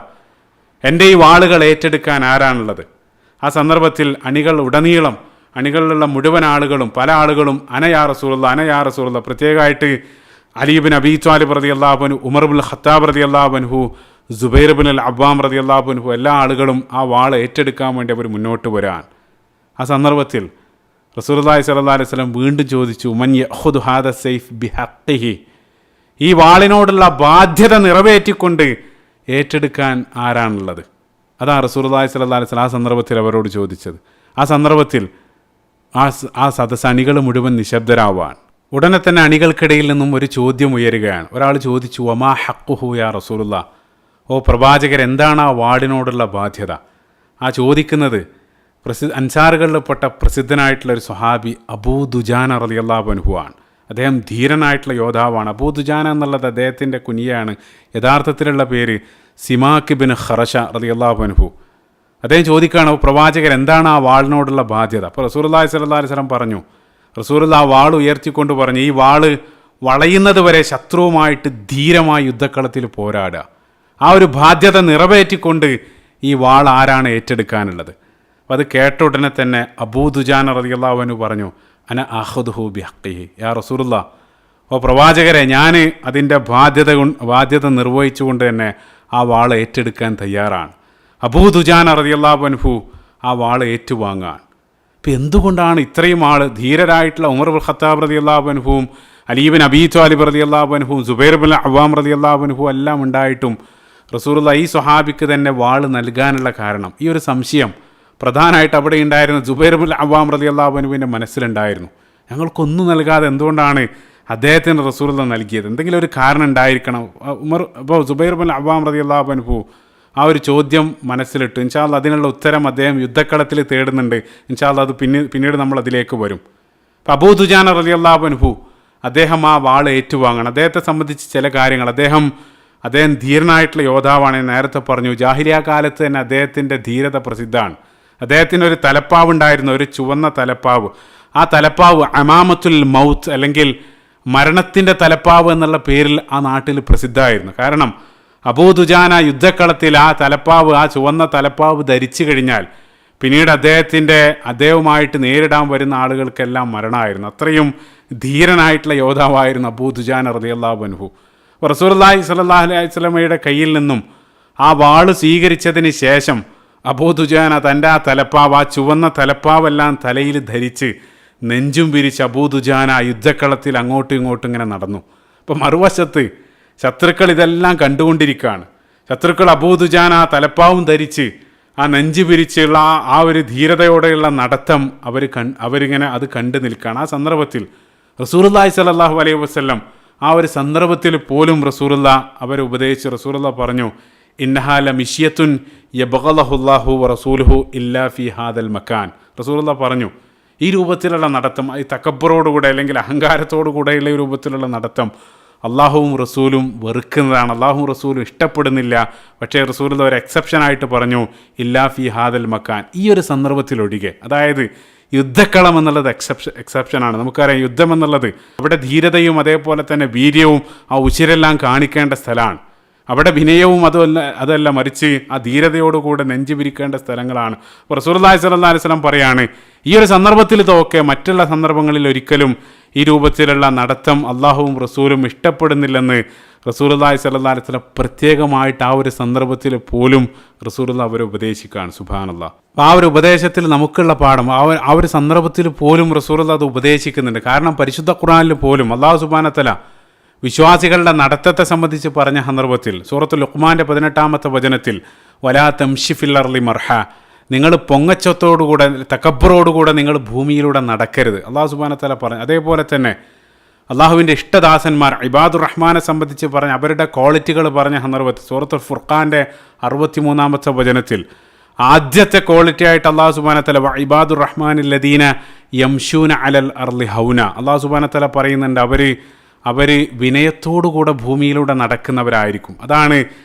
എൻ്റെ ഈ വാളുകൾ ഏറ്റെടുക്കാൻ ആരാണുള്ളത്? ആ സന്ദർഭത്തിൽ അണികളിലുള്ള മുഴുവൻ ആളുകളും പല ആളുകളും അന യാ റസൂലുള്ളാഹി, പ്രത്യേകമായിട്ട് അലി ഇബ്നു അബീ ത്വാലിബ് റളിയല്ലാഹു അൻഹു, ഉമർ ഇബ്നുൽ ഖത്താബ് റളിയല്ലാഹു അൻഹു, സുബൈർ ഇബ്നുൽ അവ്വാം റളിയല്ലാഹു അൻഹു, എല്ലാ ആളുകളും ആ വാൾ ഏറ്റെടുക്കാൻ വേണ്ടി അവർ മുന്നോട്ട് വരാൻ. ആ സന്ദർഭത്തിൽ റസൂലുള്ളാഹി സ്വല്ലല്ലാഹു അലൈഹി വസല്ലം വീണ്ടും ചോദിച്ചു, മൻ യഖുദു ഹാദ സൈഫ് ബിഹഖ്ഖിഹി, ഈ വാളിനോടുള്ള ബാധ്യത നിറവേറ്റിക്കൊണ്ട് ഏറ്റെടുക്കാൻ ആരാണുള്ളത്? അതാണ് റസൂലുള്ളാഹി സ്വല്ലല്ലാഹു അലൈഹി വസല്ലം ആ സന്ദർഭത്തിൽ അവരോട് ചോദിച്ചത്. ആ സന്ദർഭത്തിൽ ആ സദസ്സ് അണികൾ മുഴുവൻ നിശബ്ദരാവാൻ. ഉടനെ തന്നെ അണികൾക്കിടയിൽ നിന്നും ഒരു ചോദ്യം ഉയരുകയാണ്. ഒരാൾ ചോദിച്ചു, വമാ ഹഖ്ഖുഹു യാ റസൂലുള്ളാഹ്, ഓ പ്രവാചകർ, എന്താണ് ആ വാളിനോടുള്ള ബാധ്യത? ആ ചോദിക്കുന്നത് അൻസാറുകളിൽപ്പെട്ട പ്രസിദ്ധനായിട്ടുള്ള ഒരു സ്വഹാബി അബൂ ദുജാന റളിയല്ലാഹു അൻഹു ആണ്. അദ്ദേഹം ധീരനായിട്ടുള്ള യോദ്ധാവാണ്. അബൂ ദുജാന എന്നുള്ളത് അദ്ദേഹത്തിൻ്റെ കുനിയാണ്. യഥാർത്ഥത്തിലുള്ള പേര് സിമാക്ക് ഇബ്നു ഖറശ റളിയല്ലാഹു അൻഹു. അദ്ദേഹം ചോദിക്കുകയാണ്, ഓ പ്രവാചകർ, എന്താണ് ആ വാളിനോടുള്ള ബാധ്യത? അപ്പോൾ റസൂലുള്ളാഹി സ്വല്ലല്ലാഹു അലൈഹി വസല്ലം പറഞ്ഞു, റസൂലുള്ളാഹി ആ വാൾ ഉയർത്തിക്കൊണ്ട് പറഞ്ഞു, ഈ വാള് വളയുന്നത് വരെ ശത്രുവുമായിട്ട് ധീരമായി യുദ്ധക്കളത്തിൽ പോരാടുക. ആ ഒരു ബാധ്യത നിറവേറ്റിക്കൊണ്ട് ഈ വാൾ ആരാണ് ഏറ്റെടുക്കാനുള്ളത്? അപ്പോൾ അത് കേട്ട ഉടനെ തന്നെ അബൂ ദുജാന റളിയല്ലാഹു അൻഹു പറഞ്ഞു, അന അഖുദുഹു ബിഹഖ്ഖിഹി യാ റസൂലുള്ളാഹ്, ഓ പ്രവാചകരെ, ഞാൻ അതിൻ്റെ ബാധ്യത നിർവഹിച്ചുകൊണ്ട് തന്നെ ആ വാൾ ഏറ്റെടുക്കാൻ തയ്യാറാണ്. അബൂ ദുജാന റളിയല്ലാഹു അൻഹു ആ വാൾ ഏറ്റുവാങ്ങാൻ. അപ്പോൾ എന്തുകൊണ്ടാണ് ഇത്രയും ധീരരായിട്ടുള്ള ഉമർ ഇബ്നുൽ ഖത്താബ് റളിയല്ലാഹു അൻഹുവും അലി ഇബ്നു അബീ ത്വാലിബ് റളിയല്ലാഹു അൻഹുവും സുബൈർ ഇബ്നുൽ അവ്വാം റളിയല്ലാഹു അൻഹു എല്ലാം ഉണ്ടായിട്ടും റസൂലുള്ളാഹി ഈ സ്വഹാബിക്ക് തന്നെ വാൾ നൽകാനുള്ള കാരണം, ഈ ഒരു സംശയം പ്രധാനമായിട്ട് അവിടെ ഉണ്ടായിരുന്ന സുബൈർ ഇബ്നുൽ അവ്വാം റളിയല്ലാഹു അൻഹുവിൻ്റെ മനസ്സിലുണ്ടായിരുന്നു. ഞങ്ങൾക്കൊന്നും നൽകാതെ എന്തുകൊണ്ടാണ് അദ്ദേഹത്തിന് റസൂലുള്ളാഹി നൽകിയത്? എന്തെങ്കിലും ഒരു കാരണം ഉണ്ടായിരിക്കണം. അപ്പോൾ സുബൈർ ഇബ്നുൽ അവ്വാം റളിയല്ലാഹു അൻഹു ആ ഒരു ചോദ്യം മനസ്സിലിട്ട്. ഇൻഷാ അല്ലാഹ് അതിനുള്ള ഉത്തരം അദ്ദേഹം യുദ്ധക്കളത്തിൽ തേടുന്നുണ്ട്. ഇൻഷാ അല്ലാഹ് അത് പിന്നീട് നമ്മൾ അതിലേക്ക് വരും. അപ്പോൾ അബൂ ദുജാന റളിയല്ലാഹു അൻഹു അദ്ദേഹം ആ വാൾ ഏറ്റുവാങ്ങണം. അദ്ദേഹത്തെ സംബന്ധിച്ച് ചില കാര്യങ്ങൾ, അദ്ദേഹം ധീരനായിട്ടുള്ള യോദ്ധാവാണ്. നേരത്തെ പറഞ്ഞു, ജാഹിലിയ കാലത്ത് തന്നെ അദ്ദേഹത്തിൻ്റെ ധീരത പ്രസിദ്ധമാണ്. അദ്ദേഹത്തിന് ഒരു തലപ്പാവ് ഉണ്ടായിരുന്നു, ഒരു ചുവന്ന തലപ്പാവ്. ആ തലപ്പാവ് അമാമത്തുൽ മൗത്ത് അല്ലെങ്കിൽ മരണത്തിൻ്റെ തലപ്പാവ് എന്നുള്ള പേരിൽ ആ നാട്ടിൽ പ്രസിദ്ധമായിരുന്നു. കാരണം അബൂ ദുജാന യുദ്ധക്കളത്തിൽ ആ ചുവന്ന തലപ്പാവ് ധരിച്ചു കഴിഞ്ഞാൽ പിന്നീട് അദ്ദേഹവുമായിട്ട് നേരിടാൻ വരുന്ന ആളുകൾക്കെല്ലാം മരണമായിരുന്നു. അത്രയും ധീരനായിട്ടുള്ള യോദ്ധാവായിരുന്നു അബൂ ദുജാന റളിയല്ലാഹു അൻഹു. റസൂലുള്ളാഹി സ്വല്ലല്ലാഹു അലൈഹി വസല്ലമയുടെ കയ്യിൽ നിന്നും ആ വാള് സ്വീകരിച്ചതിന് ശേഷം അബൂ ദുജാന തൻ്റെ ആ തലപ്പാവ്, ആ ചുവന്ന തലപ്പാവെല്ലാം തലയിൽ ധരിച്ച് നെഞ്ചും പിരിച്ച് അബൂ ദുജാന യുദ്ധക്കളത്തിൽ അങ്ങോട്ടും ഇങ്ങോട്ടും ഇങ്ങനെ നടന്നു. അപ്പം മറുവശത്ത് ശത്രുക്കൾ ഇതെല്ലാം കണ്ടുകൊണ്ടിരിക്കുകയാണ്. ശത്രുക്കൾ അബൂ ദുജാന ആ തലപ്പാവും ധരിച്ച് ആ നെഞ്ചു പിരിച്ചുള്ള ആ ഒരു ധീരതയോടെയുള്ള നടത്തം അവരിങ്ങനെ അത് കണ്ടു നിൽക്കുകയാണ്. ആ സന്ദർഭത്തിൽ റസൂലുള്ളാഹി സ്വല്ലല്ലാഹു അലൈഹി വസല്ലം ആ ഒരു സന്ദർഭത്തിൽ പോലും റസൂലുള്ളാഹി അവരെ ഉപദേശിച്ച് റസൂലുള്ളാഹി പറഞ്ഞു, ഇന്നഹാ ലമിശ്യത്തുൻ യബ്ഗളഹുല്ലാഹു വറസൂലുഹു ഇല്ലാ ഫീ ഹാദൽ മക്കാൻ. റസൂലുള്ളാഹി പറഞ്ഞു, ഈ രൂപത്തിലുള്ള നടത്തം, ഈ തക്കബ്ബറോടുകൂടെ അല്ലെങ്കിൽ അഹങ്കാരത്തോടു കൂടെയുള്ള ഈ രൂപത്തിലുള്ള നടത്തം അള്ളാഹുവും റസൂലും വെറുക്കുന്നതാണ്, അള്ളാഹുവും റസൂലും ഇഷ്ടപ്പെടുന്നില്ല. പക്ഷേ റസൂൽ ഒരു എക്സെപ്ഷനായിട്ട് പറഞ്ഞു, ഇല്ലാ ഫി ഹാദൽ മക്കാൻ, ഈ ഒരു സന്ദർഭത്തിലൊഴികെ. അതായത് യുദ്ധക്കളം എന്നുള്ളത് എക്സെപ്ഷനാണ്. നമുക്കറിയാം യുദ്ധം എന്നുള്ളത് അവിടെ ധീരതയും അതേപോലെ തന്നെ വീര്യവും ആ ഉശിരെല്ലാം കാണിക്കേണ്ട സ്ഥലമാണ്. അവിടെ വിനയവും അതല്ല മറിച്ച് ആ ധീരതയോടുകൂടെ നെഞ്ചു വിരിക്കേണ്ട സ്ഥലങ്ങളാണ്. റസൂലുള്ളാഹി സ്വല്ലല്ലാഹു അലൈഹി വസല്ലം പറയാണ്, ഈ ഒരു സന്ദർഭത്തിൽ ഇതൊക്കെ മറ്റുള്ള സന്ദർഭങ്ങളിൽ ഒരിക്കലും ഈ രൂപത്തിലുള്ള നടത്തം അള്ളാഹുവും റസൂലും ഇഷ്ടപ്പെടുന്നില്ലെന്ന് റസൂലുള്ളാഹി സ്വല്ലല്ലാഹു അലൈഹി വസല്ലം പ്രത്യേകമായിട്ട് ആ ഒരു സന്ദർഭത്തിൽ പോലും റസൂലുള്ളാഹി അവരെ ഉപദേശിക്കുകയാണ്. സുബ്ഹാനല്ലാഹ്. അപ്പോൾ ആ ഒരു ഉപദേശത്തിൽ നമുക്കുള്ള പാഠം ആ ഒരു സന്ദർഭത്തിൽ പോലും റസൂലുള്ളാഹി അത് ഉപദേശിക്കുന്നുണ്ട്. കാരണം പരിശുദ്ധ ഖുർആനിൽ പോലും അല്ലാഹു സുബ്ഹാനഹു വ തആല വിശ്വാസികളുടെ നടത്തത്തെ സംബന്ധിച്ച് പറഞ്ഞ സന്ദർഭത്തിൽ സൂറത്തുൽ ലുഖ്മാന്റെ 18-ാമത്തെ വചനത്തിൽ വലാ തംശി ഫിൽ അർളി മർഹ, നിങ്ങൾ പൊങ്ങച്ചത്തോടുകൂടെ തകബ്ബറോടുകൂടെ നിങ്ങൾ ഭൂമിയിലൂടെ നടക്കരുത്, അല്ലാഹു സുബ്ഹാനഹു വ തആല പറഞ്ഞു. അതേപോലെ തന്നെ അള്ളാഹുവിൻ്റെ ഇഷ്ടദാസന്മാർ ഇബാദുർ റഹ്മാനെ സംബന്ധിച്ച് പറഞ്ഞ അവരുടെ ക്വാളിറ്റികൾ പറഞ്ഞ സന്ദർഭത്തിൽ സൂറത്തുൽ ഫുർഖാൻ്റെ 63-ാമത്തെ വചനത്തിൽ ആദ്യത്തെ ക്വാളിറ്റി ആയിട്ട് അല്ലാഹു സുബ്ഹാനഹു വ തആല ഇബാദുർ റഹ്മാനിൽ ലദീന യംശൂന അലൽ അർളി ഹൗന, അല്ലാഹു സുബ്ഹാനഹു വ തആല പറയുന്നുണ്ട് അവർ വിനയത്തോടുകൂടെ ഭൂമിയിലൂടെ നടക്കുന്നവരായിരിക്കും. അതാണ്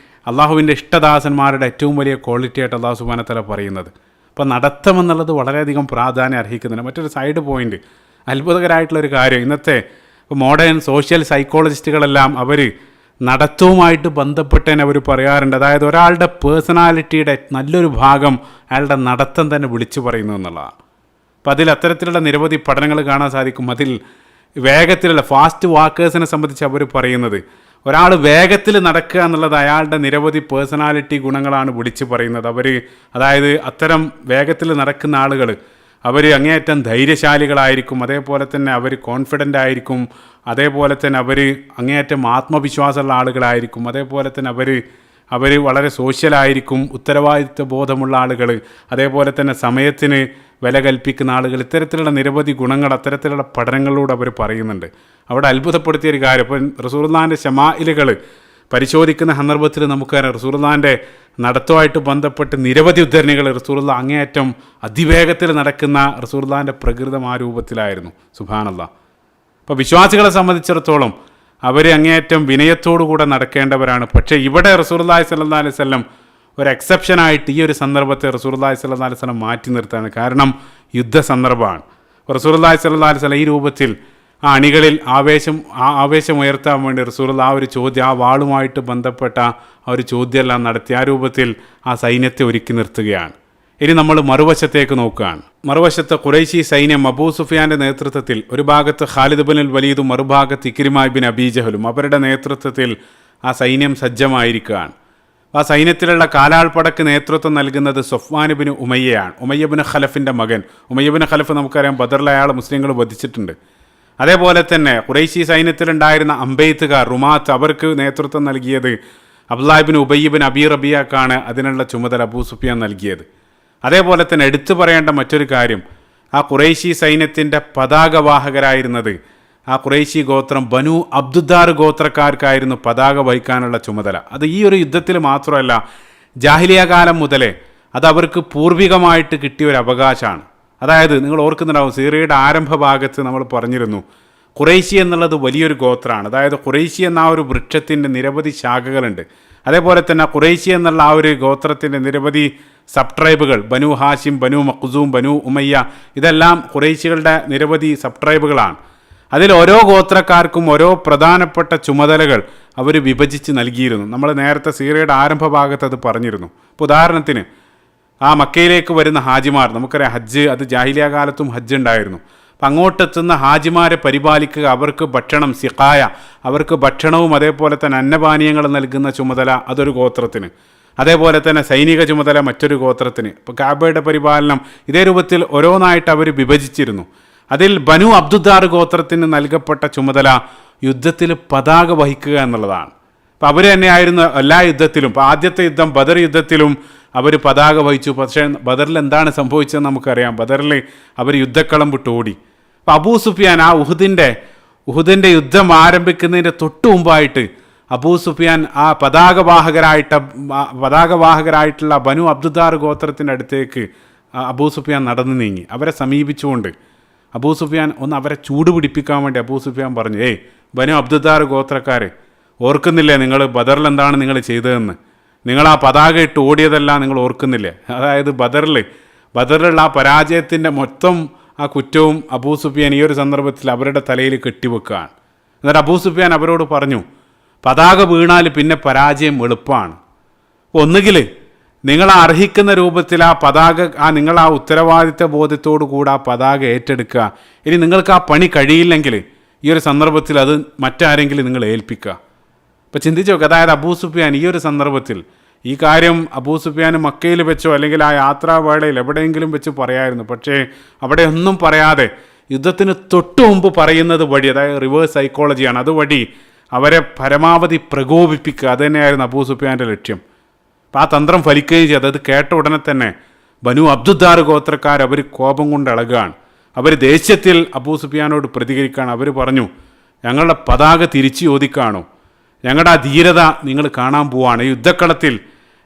അള്ളാഹുവിൻ്റെ ഇഷ്ടദാസന്മാരുടെ ഏറ്റവും വലിയ ക്വാളിറ്റി ആയിട്ട് അല്ലാഹു സുബ്ഹാനഹു വ തആല പറയുന്നത്. അപ്പോൾ നടത്തം എന്നുള്ളത് വളരെയധികം പ്രാധാന്യം അർഹിക്കുന്നുണ്ട്. മറ്റൊരു സൈഡ് പോയിന്റ്, അത്ഭുതകരമായിട്ടുള്ളൊരു കാര്യം, ഇന്നത്തെ മോഡേൺ സോഷ്യൽ സൈക്കോളജിസ്റ്റുകളെല്ലാം അവർ നടത്തവുമായിട്ട് ബന്ധപ്പെട്ടതിന് അവർ പറയാറുണ്ട്. അതായത് ഒരാളുടെ പേഴ്സണാലിറ്റിയുടെ നല്ലൊരു ഭാഗം അയാളുടെ നടത്തം തന്നെ വിളിച്ചു പറയുന്നു എന്നുള്ളതാണ്. അപ്പോൾ അതിൽ അത്തരത്തിലുള്ള നിരവധി പഠനങ്ങൾ കാണാൻ സാധിക്കും. അതിൽ വേഗത്തിലുള്ള ഫാസ്റ്റ് വാക്കേഴ്സിനെ സംബന്ധിച്ച് അവർ പറയുന്നത് ഒരാൾ വേഗത്തിൽ നടക്കുക എന്നുള്ളത് അയാളുടെ നിരവധി പേഴ്സണാലിറ്റി ഗുണങ്ങളാണ് വിളിച്ചു പറയുന്നത്. അതായത് അത്തരം വേഗത്തിൽ നടക്കുന്ന ആളുകൾ അവർ അങ്ങേയറ്റം ധൈര്യശാലികളായിരിക്കും, അതേപോലെ തന്നെ അവർ കോൺഫിഡൻ്റ് ആയിരിക്കും, അതേപോലെ തന്നെ അവർ അങ്ങേയറ്റം ആത്മവിശ്വാസമുള്ള ആളുകളായിരിക്കും, അതേപോലെ തന്നെ അവർ വളരെ സോഷ്യലായിരിക്കും, ഉത്തരവാദിത്വ ബോധമുള്ള ആളുകൾ, അതേപോലെ തന്നെ സമയത്തിന് വില കൽപ്പിക്കുന്ന ആളുകൾ. ഇത്തരത്തിലുള്ള നിരവധി ഗുണങ്ങൾ അത്തരത്തിലുള്ള പഠനങ്ങളിലൂടെ അവർ പറയുന്നുണ്ട്. അവിടെ അത്ഭുതപ്പെടുത്തിയൊരു കാര്യം, ഇപ്പം റസൂലുള്ളാഹിൻ്റെ ശമാഇലുകൾ പരിശോധിക്കുന്ന സന്ദർഭത്തിൽ നമുക്കറിയാം റസൂലുള്ളാഹിൻ്റെ നടത്തവുമായിട്ട് ബന്ധപ്പെട്ട് നിരവധി ഉദ്ധരണികൾ റസൂലുള്ളാഹി അങ്ങേയറ്റം അതിവേഗത്തിൽ നടക്കുന്ന റസൂലുള്ളാഹിൻ്റെ പ്രകൃതം ആ രൂപത്തിലായിരുന്നു. സുബ്ഹാനല്ലാഹ്. അപ്പോൾ വിശ്വാസികളെ സംബന്ധിച്ചിടത്തോളം അവർ അങ്ങേയറ്റം വിനയത്തോടുകൂടെ നടക്കേണ്ടവരാണ്. പക്ഷേ ഇവിടെ റസൂലുള്ളാഹി സ്വല്ലല്ലാഹു അലൈഹി വസല്ലം ഒരു എക്സെപ്ഷനായിട്ട് ഈ ഒരു സന്ദർഭത്തെ റസൂലുള്ളാഹി സ്വല്ലല്ലാഹു അലൈഹി വസല്ലം മാറ്റി നിർത്താണ്. കാരണം യുദ്ധ സന്ദർഭമാണ്. റസൂലുള്ളാഹി സ്വല്ലല്ലാഹു അലൈഹി വസല്ലം ഈ രൂപത്തിൽ ആ അണികളിൽ ആവേശം ഉയർത്താൻ വേണ്ടി റസൂലുള്ളാഹി ആ ഒരു ചോദ്യം, ആ വാളുമായിട്ട് ബന്ധപ്പെട്ട ആ ഒരു ചോദ്യമെല്ലാം നടത്തി ആ രൂപത്തിൽ ആ സൈന്യത്തെ ഒരുക്കി നിർത്തുകയാണ്. ഇനി നമ്മൾ മറുവശത്തേക്ക് നോക്കുകയാണ്. മറുവശത്ത് ഖുറൈശി സൈന്യം അബൂ സുഫിയാൻ്റെ നേതൃത്വത്തിൽ, ഒരു ഭാഗത്ത് ഖാലിദ് ബിനുൽ വലീദും മറുഭാഗത്ത് ഇക്രിമ ബിൻ അബീ ജഹലും, അവരുടെ നേതൃത്വത്തിൽ ആ സൈന്യം സജ്ജമായിരിക്കുകയാണ്. ആ സൈന്യത്തിലുള്ള കാലാൾപ്പടക്ക് നേതൃത്വം നൽകുന്നത് സഫ്വാൻ ബിൻ ഉമയ്യയാണ്, ഉമയ്യ ബിൻ ഖലഫിൻ്റെ മകൻ. ഉമയ്യ ബിൻ ഖലഫ് നമുക്കറിയാം ബദറിൽ അയാൾ മുസ്ലിങ്ങൾ വധിച്ചിട്ടുണ്ട്. അതേപോലെ തന്നെ ഖുറൈശി സൈന്യത്തിലുണ്ടായിരുന്ന അമ്പെയ്ത്തുകാർ റുമാത്ത്, അവർക്ക് നേതൃത്വം നൽകിയത് അബ്ദുല്ലാഹി ബിൻ ഉബയ്യ് ബിൻ അബീ റബിയക്കാണ് അതിനുള്ള ചുമതല അബൂ സുഫിയാൻ നൽകിയത്. അതേപോലെ തന്നെ എടുത്തു പറയേണ്ട മറ്റൊരു കാര്യം, ആ ഖുറൈശി സൈന്യത്തിൻ്റെ പതാകവാഹകരായിരുന്നത് ആ ഖുറൈശി ഗോത്രം ബനു അബ്ദുദ്ദാർ ഗോത്രക്കാർക്കായിരുന്നു പതാക വഹിക്കാനുള്ള ചുമതല. അത് ഈ ഒരു യുദ്ധത്തിൽ മാത്രമല്ല, ജാഹിലിയ കാലം മുതലേ അത് അവർക്ക് പൂർവികമായിട്ട് കിട്ടിയ ഒരു അവകാശമാണ്. അതായത് നിങ്ങൾ ഓർക്കുന്നുണ്ടാവും, സീറിയയുടെ ആരംഭ ഭാഗത്ത് നമ്മൾ പറഞ്ഞിരുന്നു ഖുറൈശി എന്നുള്ളത് വലിയൊരു ഗോത്രമാണ്. അതായത് ഖുറൈശി എന്ന ആ ഒരു വൃക്ഷത്തിൻ്റെ നിരവധി ശാഖകളുണ്ട്. അതേപോലെ തന്നെ ഖുറൈശി എന്നുള്ള ആ ഒരു ഗോത്രത്തിൻ്റെ നിരവധി സബ് ട്രൈബുകൾ, ബനു ഹാഷിം, ബനു മഖ്സൂം, ബനു ഉമയ്യ, ഇതെല്ലാം ഖുറൈശികളുടെ നിരവധി സബ് ട്രൈബുകളാണ്. അതിൽ ഓരോ ഗോത്രക്കാർക്കും ഓരോ പ്രധാനപ്പെട്ട ചുമതലകൾ അവർ വിഭജിച്ച് നൽകിയിരുന്നു. നമ്മൾ നേരത്തെ സീറയുടെ ആരംഭ ഭാഗത്ത് അത് പറഞ്ഞിരുന്നു. ഇപ്പോൾ ഉദാഹരണത്തിന് ആ മക്കയിലേക്ക് വരുന്ന ഹാജിമാർ, നമുക്കറിയാം ഹജ്ജ്, അത് ജാഹിലിയ കാലത്തും ഹജ്ജ് ഉണ്ടായിരുന്നു. അപ്പം അങ്ങോട്ടെത്തുന്ന ഹാജിമാരെ പരിപാലിക്കുക, അവർക്ക് ഭക്ഷണം, സിഖായ, അവർക്ക് ഭക്ഷണവും അതേപോലെ തന്നെ അന്നപാനീയങ്ങൾ നൽകുന്ന ചുമതല അതൊരു ഗോത്രത്തിന്. അതേപോലെ തന്നെ സൈനിക ചുമതല മറ്റൊരു ഗോത്രത്തിന്. ഇപ്പോൾ കാബയുടെ പരിപാലനം ഇതേ രൂപത്തിൽ ഓരോന്നായിട്ട് അവർ വിഭജിച്ചിരുന്നു. അതിൽ ബനു അബ്ദുദ്ദാർ ഗോത്രത്തിന് നൽകപ്പെട്ട ചുമതല യുദ്ധത്തിൽ പതാക വഹിക്കുക എന്നുള്ളതാണ്. അപ്പോൾ അവർ തന്നെയായിരുന്നു എല്ലാ യുദ്ധത്തിലും. ഇപ്പോൾ ആദ്യത്തെ യുദ്ധം ബദർ യുദ്ധത്തിലും അവർ പതാക വഹിച്ചു. പക്ഷേ ബദറിൽ എന്താണ് സംഭവിച്ചതെന്ന് നമുക്കറിയാം. ബദറിൽ അവർ യുദ്ധക്കളം വിട്ട് ഓടി. അപ്പോൾ അബൂ സുഫിയാൻ ആ ഉഹുദിൻ്റെ യുദ്ധം ആരംഭിക്കുന്നതിൻ്റെ തൊട്ട് മുമ്പായിട്ട് അബൂ സുഫിയാൻ ആ പതാകവാഹകരായിട്ടുള്ള ബനു അബ്ദുദ്ദാർ ഗോത്രത്തിൻ്റെ അടുത്തേക്ക് അബൂ സുഫിയാൻ നടന്നു നീങ്ങി. അവരെ സമീപിച്ചുകൊണ്ട് അബൂ സുഫിയാൻ ഒന്ന് അവരെ ചൂട് പിടിപ്പിക്കാൻ വേണ്ടി അബൂ സുഫിയാൻ പറഞ്ഞു, ഏയ് ബനു അബ്ദുദ്ദാർ ഗോത്രക്കാർ, ഓർക്കുന്നില്ലേ നിങ്ങൾ ബദറിൽ എന്താണ് നിങ്ങൾ ചെയ്തതെന്ന്? നിങ്ങൾ ആ പതാക ഇട്ട് ഓടിയതെല്ലാം നിങ്ങൾ ഓർക്കുന്നില്ലേ? അതായത് ബദറിലുള്ള ആ പരാജയത്തിൻ്റെ മൊത്തം ആ കുറ്റവും അബൂ സുഫിയാൻ ഈ ഒരു സന്ദർഭത്തിൽ അവരുടെ തലയിൽ കെട്ടിവെക്കുകയാണ്. എന്നിട്ട് അബൂ സുഫിയാൻ അവരോട് പറഞ്ഞു, പതാക വീണാൽ പിന്നെ പരാജയം എളുപ്പമാണ്. ഒന്നുകിൽ നിങ്ങൾ അർഹിക്കുന്ന രൂപത്തിൽ ആ പതാക നിങ്ങൾ ആ ഉത്തരവാദിത്ത ബോധത്തോടു കൂടി ആ പതാക ഏറ്റെടുക്കുക. ഇനി നിങ്ങൾക്ക് ആ പണി കഴിയില്ലെങ്കിൽ ഈ ഒരു സന്ദർഭത്തിൽ അത് മറ്റാരെങ്കിലും നിങ്ങൾ ഏൽപ്പിക്കുക. അപ്പോൾ ചിന്തിച്ച് നോക്കുക, അതായത് അബൂ സുഫിയാൻ ഈ ഒരു സന്ദർഭത്തിൽ ഈ കാര്യം അബൂ സുഫിയാൻ മക്കയിൽ വെച്ചോ അല്ലെങ്കിൽ ആ യാത്രാവേളയിൽ എവിടെയെങ്കിലും വെച്ച് പറയായിരുന്നു. പക്ഷേ അവിടെ ഒന്നും പറയാതെ യുദ്ധത്തിന് തൊട്ടു മുമ്പ് പറയുന്നത് വഴി, അതായത് റിവേഴ്സ് സൈക്കോളജിയാണ്, അതുവഴി അവരെ പരമാവധി പ്രകോപിപ്പിക്കുക. അത് തന്നെയായിരുന്നു അബൂ സുഫിയാൻ്റെ ലക്ഷ്യം. അപ്പം ആ തന്ത്രം ഫലിക്കുകയും ചെയ്തു. അത് കേട്ട ഉടനെ തന്നെ ബനു അബ്ദുദ്ദാർ ഗോത്രക്കാർ അവർ കോപം കൊണ്ട് ഇളകുകയാണ്. അവർ ദേഷ്യത്തിൽ അബൂ സുഫിയാനോട് പ്രതികരിക്കുകയാണ്. അവർ പറഞ്ഞു, ഞങ്ങളുടെ പതാക തിരിച്ചു ചോദിക്കുകയാണോ? ഞങ്ങളുടെ ആ ധീരത നിങ്ങൾ കാണാൻ പോവാണ്. ഈ യുദ്ധക്കളത്തിൽ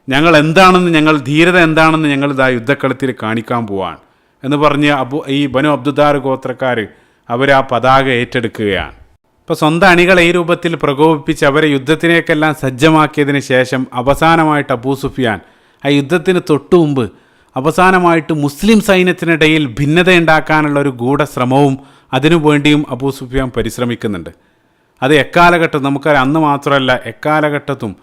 ഞങ്ങൾ ധീരത എന്താണെന്ന് ഞങ്ങൾ ഇതാ യുദ്ധക്കളത്തിൽ കാണിക്കാൻ പോവാണ് എന്ന് പറഞ്ഞ് ഈ ബനു അബ്ദുദ്ദാർ ഗോത്രക്കാർ അവർ ആ പതാക ഏറ്റെടുക്കുകയാണ്. ഇപ്പോൾ സ്വന്തം അണികളെ ഈ രൂപത്തിൽ പ്രകോപിപ്പിച്ച് അവരെ യുദ്ധത്തിനേക്കെല്ലാം സജ്ജമാക്കിയതിന് ശേഷം അവസാനമായിട്ട് അബൂ സുഫിയാൻ ആ യുദ്ധത്തിന് തൊട്ടു മുമ്പ് അവസാനമായിട്ട് മുസ്ലിം സൈന്യത്തിനിടയിൽ ഭിന്നതയുണ്ടാക്കാനുള്ള ഒരു ഗൂഢശ്രമവും അതിനുവേണ്ടിയും അബൂ സുഫിയാൻ പരിശ്രമിക്കുന്നുണ്ട്. അത് എക്കാലഘട്ടം നമുക്കറിയാം, അന്ന് മാത്രമല്ല എക്കാലഘട്ടത്തും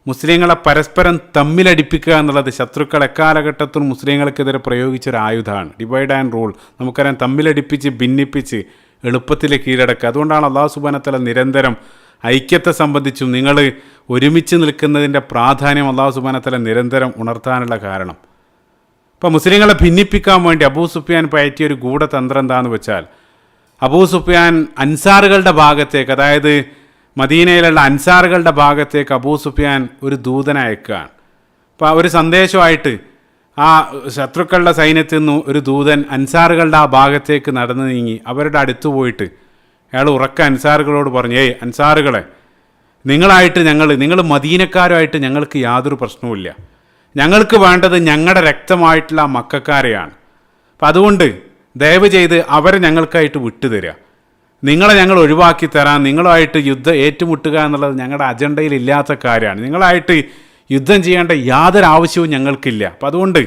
മുസ്ലിങ്ങളെ പരസ്പരം തമ്മിലടിപ്പിക്കുക എന്നുള്ളത് ശത്രുക്കൾ എക്കാലഘട്ടത്തും മുസ്ലിങ്ങൾക്കെതിരെ പ്രയോഗിച്ചൊരു ആയുധമാണ്. Divide and rule. നമുക്കറിയാം, തമ്മിലടിപ്പിച്ച് ഭിന്നിപ്പിച്ച് എളുപ്പത്തിൽ കീഴടക്കുക. അതുകൊണ്ടാണ് അല്ലാഹു സുബ്ഹാനഹു വ തആല നിരന്തരം ഐക്യത്തെ സംബന്ധിച്ചും നിങ്ങൾ ഒരുമിച്ച് നിൽക്കുന്നതിൻ്റെ പ്രാധാന്യം അല്ലാഹു സുബ്ഹാനഹു വ തആല നിരന്തരം ഉണർത്താനുള്ള കാരണം. ഇപ്പോൾ മുസ്ലിങ്ങളെ ഭിന്നിപ്പിക്കാൻ വേണ്ടി അബൂ സുഫിയാൻ പയറ്റിയ ഒരു ഗൂഢതന്ത്രം എന്താണെന്ന് വെച്ചാൽ, അബൂ സുഫിയാൻ അൻസാറുകളുടെ ഭാഗത്തേക്ക്, അതായത് മദീനയിലുള്ള അൻസാറുകളുടെ ഭാഗത്തേക്ക് അബൂ സുഫിയാൻ ഒരു ദൂതനെ അയക്കുകയാണ്. അപ്പോൾ ഒരു സന്ദേശമായിട്ട് ആ ശത്രുക്കളുടെ സൈന്യത്തിൽ നിന്ന് ഒരു ദൂതൻ അൻസാറുകളുടെ ആ ഭാഗത്തേക്ക് നടന്നു നീങ്ങി അവരുടെ അടുത്ത് പോയിട്ട് അയാൾ ഉറക്ക അൻസാറുകളോട് പറഞ്ഞു, ഏയ് അൻസാറുകളെ, നിങ്ങൾ മദീനക്കാരുമായിട്ട് ഞങ്ങൾക്ക് യാതൊരു പ്രശ്നവുമില്ല. ഞങ്ങൾക്ക് വേണ്ടത് ഞങ്ങളുടെ രക്തമായിട്ടുള്ള മക്കക്കാരെയാണ്. അപ്പം അതുകൊണ്ട് ദയവ് ചെയ്ത് അവരെ ഞങ്ങൾക്കായിട്ട് വിട്ടുതരിക. നിങ്ങളെ ഞങ്ങൾ ഒഴിവാക്കി തരാം. നിങ്ങളുമായിട്ട് യുദ്ധം ഏറ്റുമുട്ടുക എന്നുള്ളത് ഞങ്ങളുടെ അജണ്ടയിൽ ഇല്ലാത്ത കാര്യമാണ്. നിങ്ങളായിട്ട് യുദ്ധം ചെയ്യേണ്ട യാതൊരു ആവശ്യവും ഞങ്ങൾക്കില്ല. അപ്പം അതുകൊണ്ട്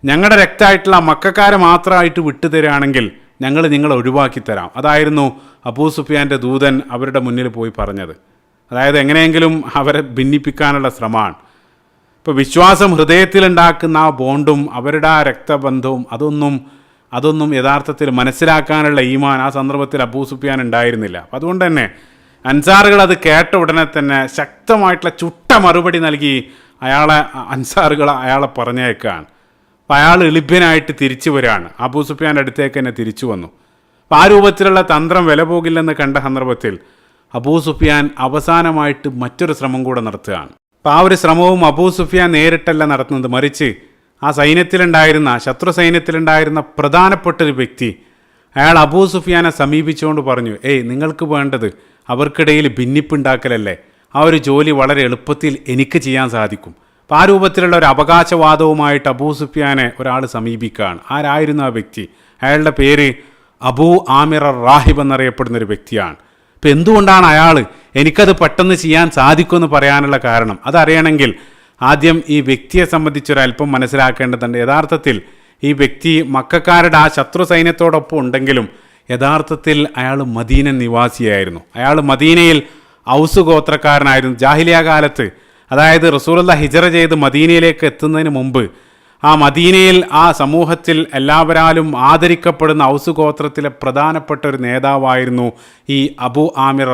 ഞങ്ങളുടെ രക്തമായിട്ടുള്ള മക്കക്കാരെ മാത്രമായിട്ട് വിട്ടുതരികയാണെങ്കിൽ ഞങ്ങൾ നിങ്ങളെ ഒഴിവാക്കി തരാം. അതായിരുന്നു അബൂ സുഫിയാൻ്റെ ദൂതൻ അവരുടെ മുന്നിൽ പോയി പറഞ്ഞത്. അതായത് എങ്ങനെയെങ്കിലും അവരെ ഭിന്നിപ്പിക്കാനുള്ള ശ്രമമാണ്. ഇപ്പോൾ വിശ്വാസം ഹൃദയത്തിലുണ്ടാക്കുന്ന ആ ബോണ്ടും അവരുടെ ആ രക്തബന്ധവും അതൊന്നും യഥാർത്ഥത്തിൽ മനസ്സിലാക്കാനുള്ള ഈമാൻ ആ സന്ദർഭത്തിൽ അബൂ സുഫിയാൻ ഉണ്ടായിരുന്നില്ല. അപ്പം അതുകൊണ്ട് തന്നെ അൻസാറുകൾ അത് കേട്ട ഉടനെ തന്നെ ശക്തമായിട്ടുള്ള ചുട്ട മറുപടി നൽകി അൻസാറുകൾ അയാളെ പറഞ്ഞേക്കാണ്. അപ്പം അയാൾ എളിഭ്യനായിട്ട് തിരിച്ചു വരികയാണ്. അബൂ സുഫിയാൻ്റെ അടുത്തേക്ക് തന്നെ തിരിച്ചു വന്നു. അപ്പം ആ രൂപത്തിലുള്ള തന്ത്രം വില പോകില്ലെന്ന് കണ്ട സന്ദർഭത്തിൽ അബൂ സുഫിയാൻ അവസാനമായിട്ട് മറ്റൊരു ശ്രമം കൂടെ നടത്തുകയാണ്. അപ്പം ആ ഒരു ശ്രമവും അബൂ സുഫിയാൻ നേരിട്ടല്ല നടത്തുന്നത്, മറിച്ച് ആ ശത്രു സൈന്യത്തിലുണ്ടായിരുന്ന പ്രധാനപ്പെട്ടൊരു വ്യക്തി അയാൾ അബൂ സുഫിയാനെ സമീപിച്ചുകൊണ്ട് പറഞ്ഞു, ഏയ് നിങ്ങൾക്ക് വേണ്ടത് അവർക്കിടയിൽ ഭിന്നിപ്പുണ്ടാക്കലല്ലേ? ആ ഒരു ജോലി വളരെ എളുപ്പത്തിൽ എനിക്ക് ചെയ്യാൻ സാധിക്കും. അപ്പോൾ ആ രൂപത്തിലുള്ള ഒരു അവകാശവാദവുമായിട്ട് അബൂ സുഫിയാനെ ഒരാൾ സമീപിക്കുകയാണ്. ആരായിരുന്നു ആ വ്യക്തി? അയാളുടെ പേര് അബൂ ആമിർ റാഹിബ് എന്നറിയപ്പെടുന്നൊരു വ്യക്തിയാണ്. അപ്പോൾ എന്തുകൊണ്ടാണ് എനിക്കത് പെട്ടെന്ന് ചെയ്യാൻ സാധിക്കുമെന്ന് പറയാനുള്ള കാരണം അതറിയണമെങ്കിൽ ആദ്യം ഈ വ്യക്തിയെ സംബന്ധിച്ചൊരല്പം മനസ്സിലാക്കേണ്ടതുണ്ട്. യഥാർത്ഥത്തിൽ ഈ വ്യക്തി മക്കക്കാരുടെ ആ ശത്രു സൈന്യത്തോടൊപ്പം ഉണ്ടെങ്കിലും യഥാർത്ഥത്തിൽ അയാൾ മദീന നിവാസിയായിരുന്നു. അയാൾ മദീനയിൽ ഔസ് ഗോത്രക്കാരനായിരുന്നു. ജാഹിലിയ കാലത്ത്, അതായത് റസൂലുള്ളാഹി ഹിജറ ചെയ്ത് മദീനയിലേക്ക് എത്തുന്നതിന് മുമ്പ് ആ മദീനയിൽ ആ സമൂഹത്തിൽ എല്ലാവരാലും ആദരിക്കപ്പെടുന്ന ഔസ് ഗോത്രത്തിലെ പ്രധാനപ്പെട്ട ഒരു നേതാവായിരുന്നു ഈ അബൂ ആമിർ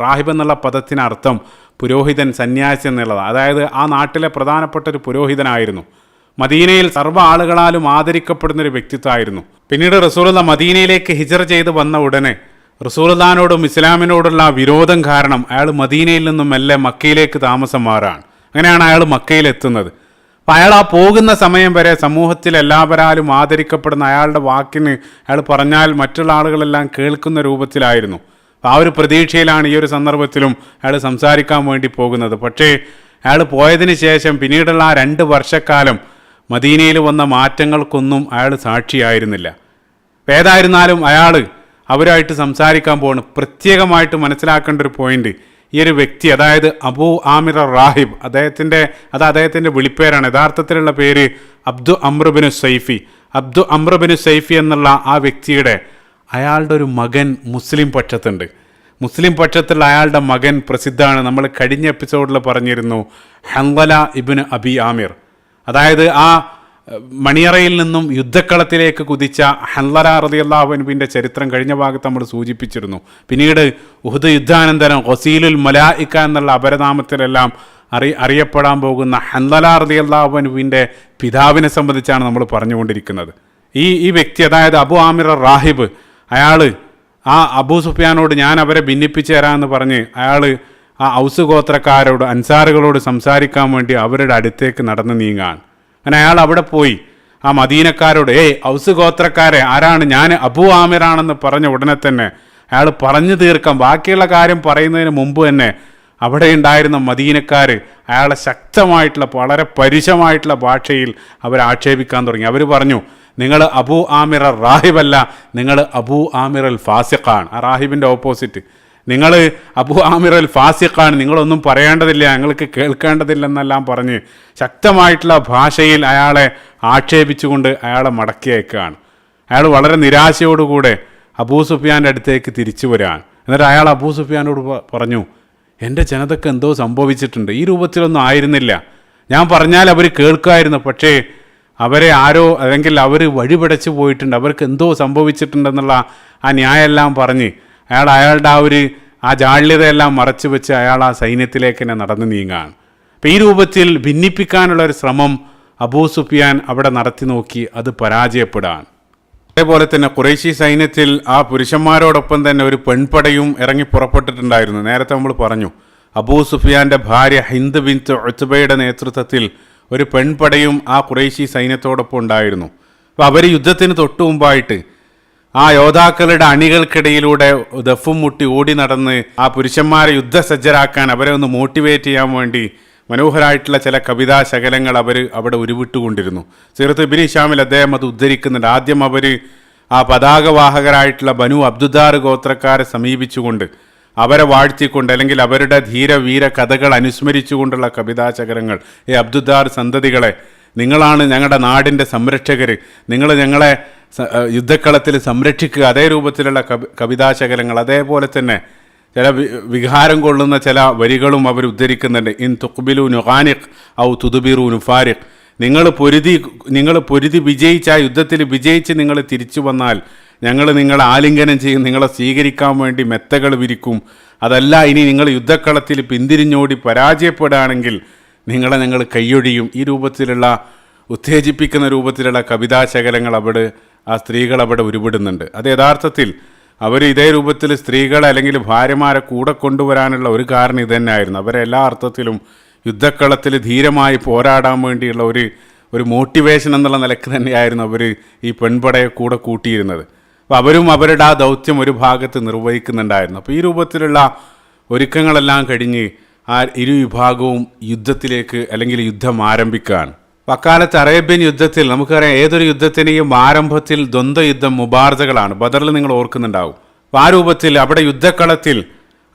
റാഹിബ് എന്നുള്ള പദത്തിനർത്ഥം പുരോഹിതൻ, സന്യാസി എന്നുള്ളതാണ്. അതായത് ആ നാട്ടിലെ പ്രധാനപ്പെട്ട ഒരു പുരോഹിതനായിരുന്നു. മദീനയിൽ സർവ്വ ആളുകളാലും ആദരിക്കപ്പെടുന്നൊരു വ്യക്തിത്വമായിരുന്നു. പിന്നീട് റസൂലുള്ളാഹി മദീനയിലേക്ക് ഹിജറ ചെയ്ത് വന്ന ഉടനെ റസൂലുള്ളാഹിനോടും ഇസ്ലാമിനോടുള്ള വിരോധം കാരണം അയാൾ മദീനയിൽ നിന്നും മെല്ലെ മക്കയിലേക്ക് താമസം മാറാണ്. അങ്ങനെയാണ് അയാൾ മക്കയിലെത്തുന്നത്. അപ്പം അയാൾ ആ പോകുന്ന സമയം വരെ സമൂഹത്തിൽ എല്ലാവരാലും ആദരിക്കപ്പെടുന്ന അയാളുടെ വാക്കിന് അയാൾ പറഞ്ഞാൽ മറ്റുള്ള ആളുകളെല്ലാം കേൾക്കുന്ന രൂപത്തിലായിരുന്നു. ആ ഒരു പ്രതീക്ഷയിലാണ് ഈ ഒരു സന്ദർഭത്തിലും അയാൾ സംസാരിക്കാൻ വേണ്ടി പോകുന്നത്. പക്ഷേ അയാൾ പോയതിന് ശേഷം പിന്നീടുള്ള ആ 2 വർഷക്കാലം മദീനയിൽ വന്ന മാറ്റങ്ങൾക്കൊന്നും അയാൾ സാക്ഷിയായിരുന്നില്ല. ഏതായിരുന്നാലും അയാൾ അവരുമായിട്ട് സംസാരിക്കാൻ പോവാണ്. പ്രത്യേകമായിട്ട് മനസ്സിലാക്കേണ്ട ഒരു പോയിന്റ്, ഈ ഒരു വ്യക്തി, അതായത് അബൂ ആമിർ റാഹിബ്, അദ്ദേഹത്തിൻ്റെ വിളിപ്പേരാണ്. യഥാർത്ഥത്തിലുള്ള പേര് അബ്ദു അമ്രുബിനു സൈഫി. അബ്ദു അമ്രുബിനു സൈഫി എന്നുള്ള ആ വ്യക്തിയുടെ അയാളുടെ ഒരു മകൻ മുസ്ലിം പക്ഷത്തുണ്ട്. മുസ്ലിം പക്ഷത്തുള്ള അയാളുടെ മകൻ പ്രസിദ്ധമാണ്. നമ്മൾ കഴിഞ്ഞ എപ്പിസോഡിൽ പറഞ്ഞിരുന്നു, ഹൻളല ഇബ്നു അബി ആമിർ. അതായത് ആ മണിയറയിൽ നിന്നും യുദ്ധക്കളത്തിലേക്ക് കുതിച്ച ഹൻളല റളിയല്ലാഹു അൻഹുവിൻ്റെ ചരിത്രം കഴിഞ്ഞ ഭാഗത്ത് നമ്മൾ സൂചിപ്പിച്ചിരുന്നു. പിന്നീട് ഉഹുദ് യുദ്ധാനന്തരം ഗസീലുൽ മലായിക എന്നുള്ള അപരനാമത്തിലെല്ലാം അറിയപ്പെടാൻ പോകുന്ന ഹൻളല റളിയല്ലാഹു അൻഹുവിൻ്റെ പിതാവിനെ സംബന്ധിച്ചാണ് നമ്മൾ പറഞ്ഞുകൊണ്ടിരിക്കുന്നത്. ഈ വ്യക്തി, അതായത് അബൂ ആമിർ റാഹിബ്, അയാൾ ആ അബൂ സുഫിയാനോട് ഞാൻ അവരെ ഭിന്നിപ്പിച്ച് തരാമെന്ന് പറഞ്ഞ് അയാൾ ആ ഔസ് ഗോത്രക്കാരോട്, അൻസാറുകളോട് സംസാരിക്കാൻ വേണ്ടി അവരുടെ അടുത്തേക്ക് നടന്ന് നീങ്ങാൻ. അങ്ങനെ അയാൾ അവിടെ പോയി ആ മദീനക്കാരോട്, ഔസ് ഗോത്രക്കാരെ ആരാണ്, ഞാൻ അബൂ ആമിറാണെന്ന് പറഞ്ഞ ഉടനെ തന്നെ അയാൾ പറഞ്ഞു തീർക്കാൻ, ബാക്കിയുള്ള കാര്യം പറയുന്നതിന് മുമ്പ് തന്നെ അവിടെ ഉണ്ടായിരുന്ന മദീനക്കാർ അയാളെ ശക്തമായിട്ടുള്ള, വളരെ പരുഷമായിട്ടുള്ള ഭാഷയിൽ അവർ ആക്ഷേപിക്കാൻ തുടങ്ങി. അവർ പറഞ്ഞു, നിങ്ങൾ അബൂ ആമിർ റാഹിബല്ല, നിങ്ങൾ അബൂ ആമിർ അൽ ഫാസിഖാണ്. ആ റാഹിബിൻ്റെ ഓപ്പോസിറ്റ്. നിങ്ങൾ അബൂ ആമിർ അൽ ഫാസിഖാണ്, നിങ്ങളൊന്നും പറയേണ്ടതില്ല, ഞങ്ങൾക്ക് കേൾക്കേണ്ടതില്ലെന്നെല്ലാം പറഞ്ഞ് ശക്തമായിട്ടുള്ള ഭാഷയിൽ അയാളെ ആക്ഷേപിച്ചുകൊണ്ട് അയാളെ മടക്കി അയക്കുകയാണ്. അയാൾ വളരെ നിരാശയോടുകൂടെ അബൂ സുഫിയാൻ്റെ അടുത്തേക്ക് തിരിച്ചു വരാൻ. എന്നിട്ട് അയാൾ അബൂ സുഫിയാനോട് പറഞ്ഞു, എൻ്റെ ജനതയ്ക്ക് എന്തോ സംഭവിച്ചിട്ടുണ്ട്, ഈ രൂപത്തിലൊന്നും ആയിരുന്നില്ല, ഞാൻ പറഞ്ഞാൽ അവർ കേൾക്കുമായിരുന്നു, പക്ഷേ അവരെ ആരോ, അല്ലെങ്കിൽ അവർ വഴിപിടച്ച് പോയിട്ടുണ്ട്, അവർക്ക് എന്തോ സംഭവിച്ചിട്ടുണ്ടെന്നുള്ള ആ ന്യായമെല്ലാം പറഞ്ഞ് അയാളുടെ ആ ജാള്യതയെല്ലാം മറച്ചു വെച്ച് അയാൾ ആ സൈന്യത്തിലേക്ക് തന്നെ നടന്നു നീങ്ങാൻ. അപ്പം ഈ രൂപത്തിൽ ഭിന്നിപ്പിക്കാനുള്ള ഒരു ശ്രമം അബൂ സുഫിയാൻ അവിടെ നടത്തി നോക്കി, അത് പരാജയപ്പെടാൻ. അതേപോലെ തന്നെ ഖുറൈശി സൈന്യത്തിൽ ആ പുരുഷന്മാരോടൊപ്പം തന്നെ ഒരു പെൺപടയും ഇറങ്ങി പുറപ്പെട്ടിട്ടുണ്ടായിരുന്നു. നേരത്തെ നമ്മൾ പറഞ്ഞു, അബൂ സുഫിയാൻ്റെ ഭാര്യ ഹിന്ദ് ബിൻത്ത് ഉത്ബയുടെ നേതൃത്വത്തിൽ ഒരു പെൺപടയും ആ ഖുറൈശി സൈന്യത്തോടൊപ്പം ഉണ്ടായിരുന്നു. അപ്പോൾ അവർ യുദ്ധത്തിന് തൊട്ടു മുമ്പായിട്ട് ആ യോദ്ധാക്കളുടെ അണികൾക്കിടയിലൂടെ ദഫും മുട്ടി ഓടി നടന്ന് ആ പുരുഷന്മാരെ യുദ്ധസജ്ജരാക്കാൻ, അവരെ ഒന്ന് മോട്ടിവേറ്റ് ചെയ്യാൻ വേണ്ടി മനോഹരമായിട്ടുള്ള ചില കവിതാ ശകലങ്ങൾ അവർ അവിടെ ഉരുവിട്ടുകൊണ്ടിരുന്നു. സീറത്ത് ഇബ്നു ഹിശാമിൽ അദ്ദേഹം അത് ഉദ്ധരിക്കുന്നുണ്ട്. ആദ്യം അവർ ആ പതാകവാഹകരായിട്ടുള്ള ബനു അബ്ദുദാർ ഗോത്രക്കാരെ സമീപിച്ചുകൊണ്ട് അവരെ വാഴ്ത്തിക്കൊണ്ട്, അല്ലെങ്കിൽ അവരുടെ ധീരവീര കഥകൾ അനുസ്മരിച്ചുകൊണ്ടുള്ള കവിതാശകലങ്ങൾ, അബ്ദുദാർ സന്തതികളെ, നിങ്ങളാണ് ഞങ്ങളുടെ നാടിൻ്റെ സംരക്ഷകർ, നിങ്ങൾ ഞങ്ങളെ യുദ്ധക്കളത്തിൽ സംരക്ഷിക്കുക, അതേ രൂപത്തിലുള്ള കവിതാശകലങ്ങൾ. അതേപോലെ തന്നെ ചില വികാരം കൊള്ളുന്ന ചില വരികളും അവർ ഉദ്ധരിക്കുന്നുണ്ട്. ഇൻ തുഖ്ബിലു നുഖാനിഖ് ഔ തുദ്ബിറു നുഫാരിഖ്, നിങ്ങൾ പൊരുതി വിജയിച്ച് ആ യുദ്ധത്തിൽ വിജയിച്ച് നിങ്ങൾ തിരിച്ചു വന്നാൽ ഞങ്ങൾ നിങ്ങളെ ആലിംഗനം ചെയ്യും, നിങ്ങളെ സ്വീകരിക്കാൻ വേണ്ടി മെത്തകൾ വിരിക്കും. അതല്ല, ഇനി നിങ്ങൾ യുദ്ധക്കളത്തിൽ പിന്തിരിഞ്ഞോടി പരാജയപ്പെടുകയാണെങ്കിൽ നിങ്ങളെ ഞങ്ങൾ കൈയൊഴിയും. ഈ രൂപത്തിലുള്ള ഉത്തേജിപ്പിക്കുന്ന രൂപത്തിലുള്ള കവിതാശകലങ്ങൾ ആ സ്ത്രീകൾ അവിടെ ഉരുവിടുന്നുണ്ട്. അത് യഥാർത്ഥത്തിൽ അവർ ഇതേ രൂപത്തിൽ സ്ത്രീകളെ അല്ലെങ്കിൽ ഭാര്യമാരെ കൂടെ കൊണ്ടുവരാനുള്ള ഒരു കാരണം ഇതുതന്നെയായിരുന്നു. അവരെ എല്ലാ അർത്ഥത്തിലും യുദ്ധക്കളത്തിൽ ധീരമായി പോരാടാൻ വേണ്ടിയുള്ള ഒരു മോട്ടിവേഷൻ എന്നുള്ള നിലക്ക് തന്നെയായിരുന്നു അവർ ഈ പെൺപടയെ കൂടെ കൂട്ടിയിരുന്നത്. അപ്പോൾ അവരും അവരുടെ ആ ദൗത്യം ഒരു ഭാഗത്ത് നിർവഹിക്കുന്നുണ്ടായിരുന്നു. അപ്പോൾ ഈ രൂപത്തിലുള്ള ഒരുക്കങ്ങളെല്ലാം കഴിഞ്ഞ് ആ ഇരു വിഭാഗവും യുദ്ധത്തിലേക്ക്, അല്ലെങ്കിൽ യുദ്ധം ആരംഭിക്കുകയാണ്. അക്കാലത്ത് അറേബ്യൻ യുദ്ധത്തിൽ നമുക്കറിയാം, ഏതൊരു യുദ്ധത്തിനെയും ആരംഭത്തിൽ ദ്വന്ദ്വ യുദ്ധം മുബാർസകളാണ്. ബദറിൽ നിങ്ങൾ ഓർക്കുന്നുണ്ടാവും. അപ്പോൾ ആ രൂപത്തിൽ അവിടെ യുദ്ധക്കളത്തിൽ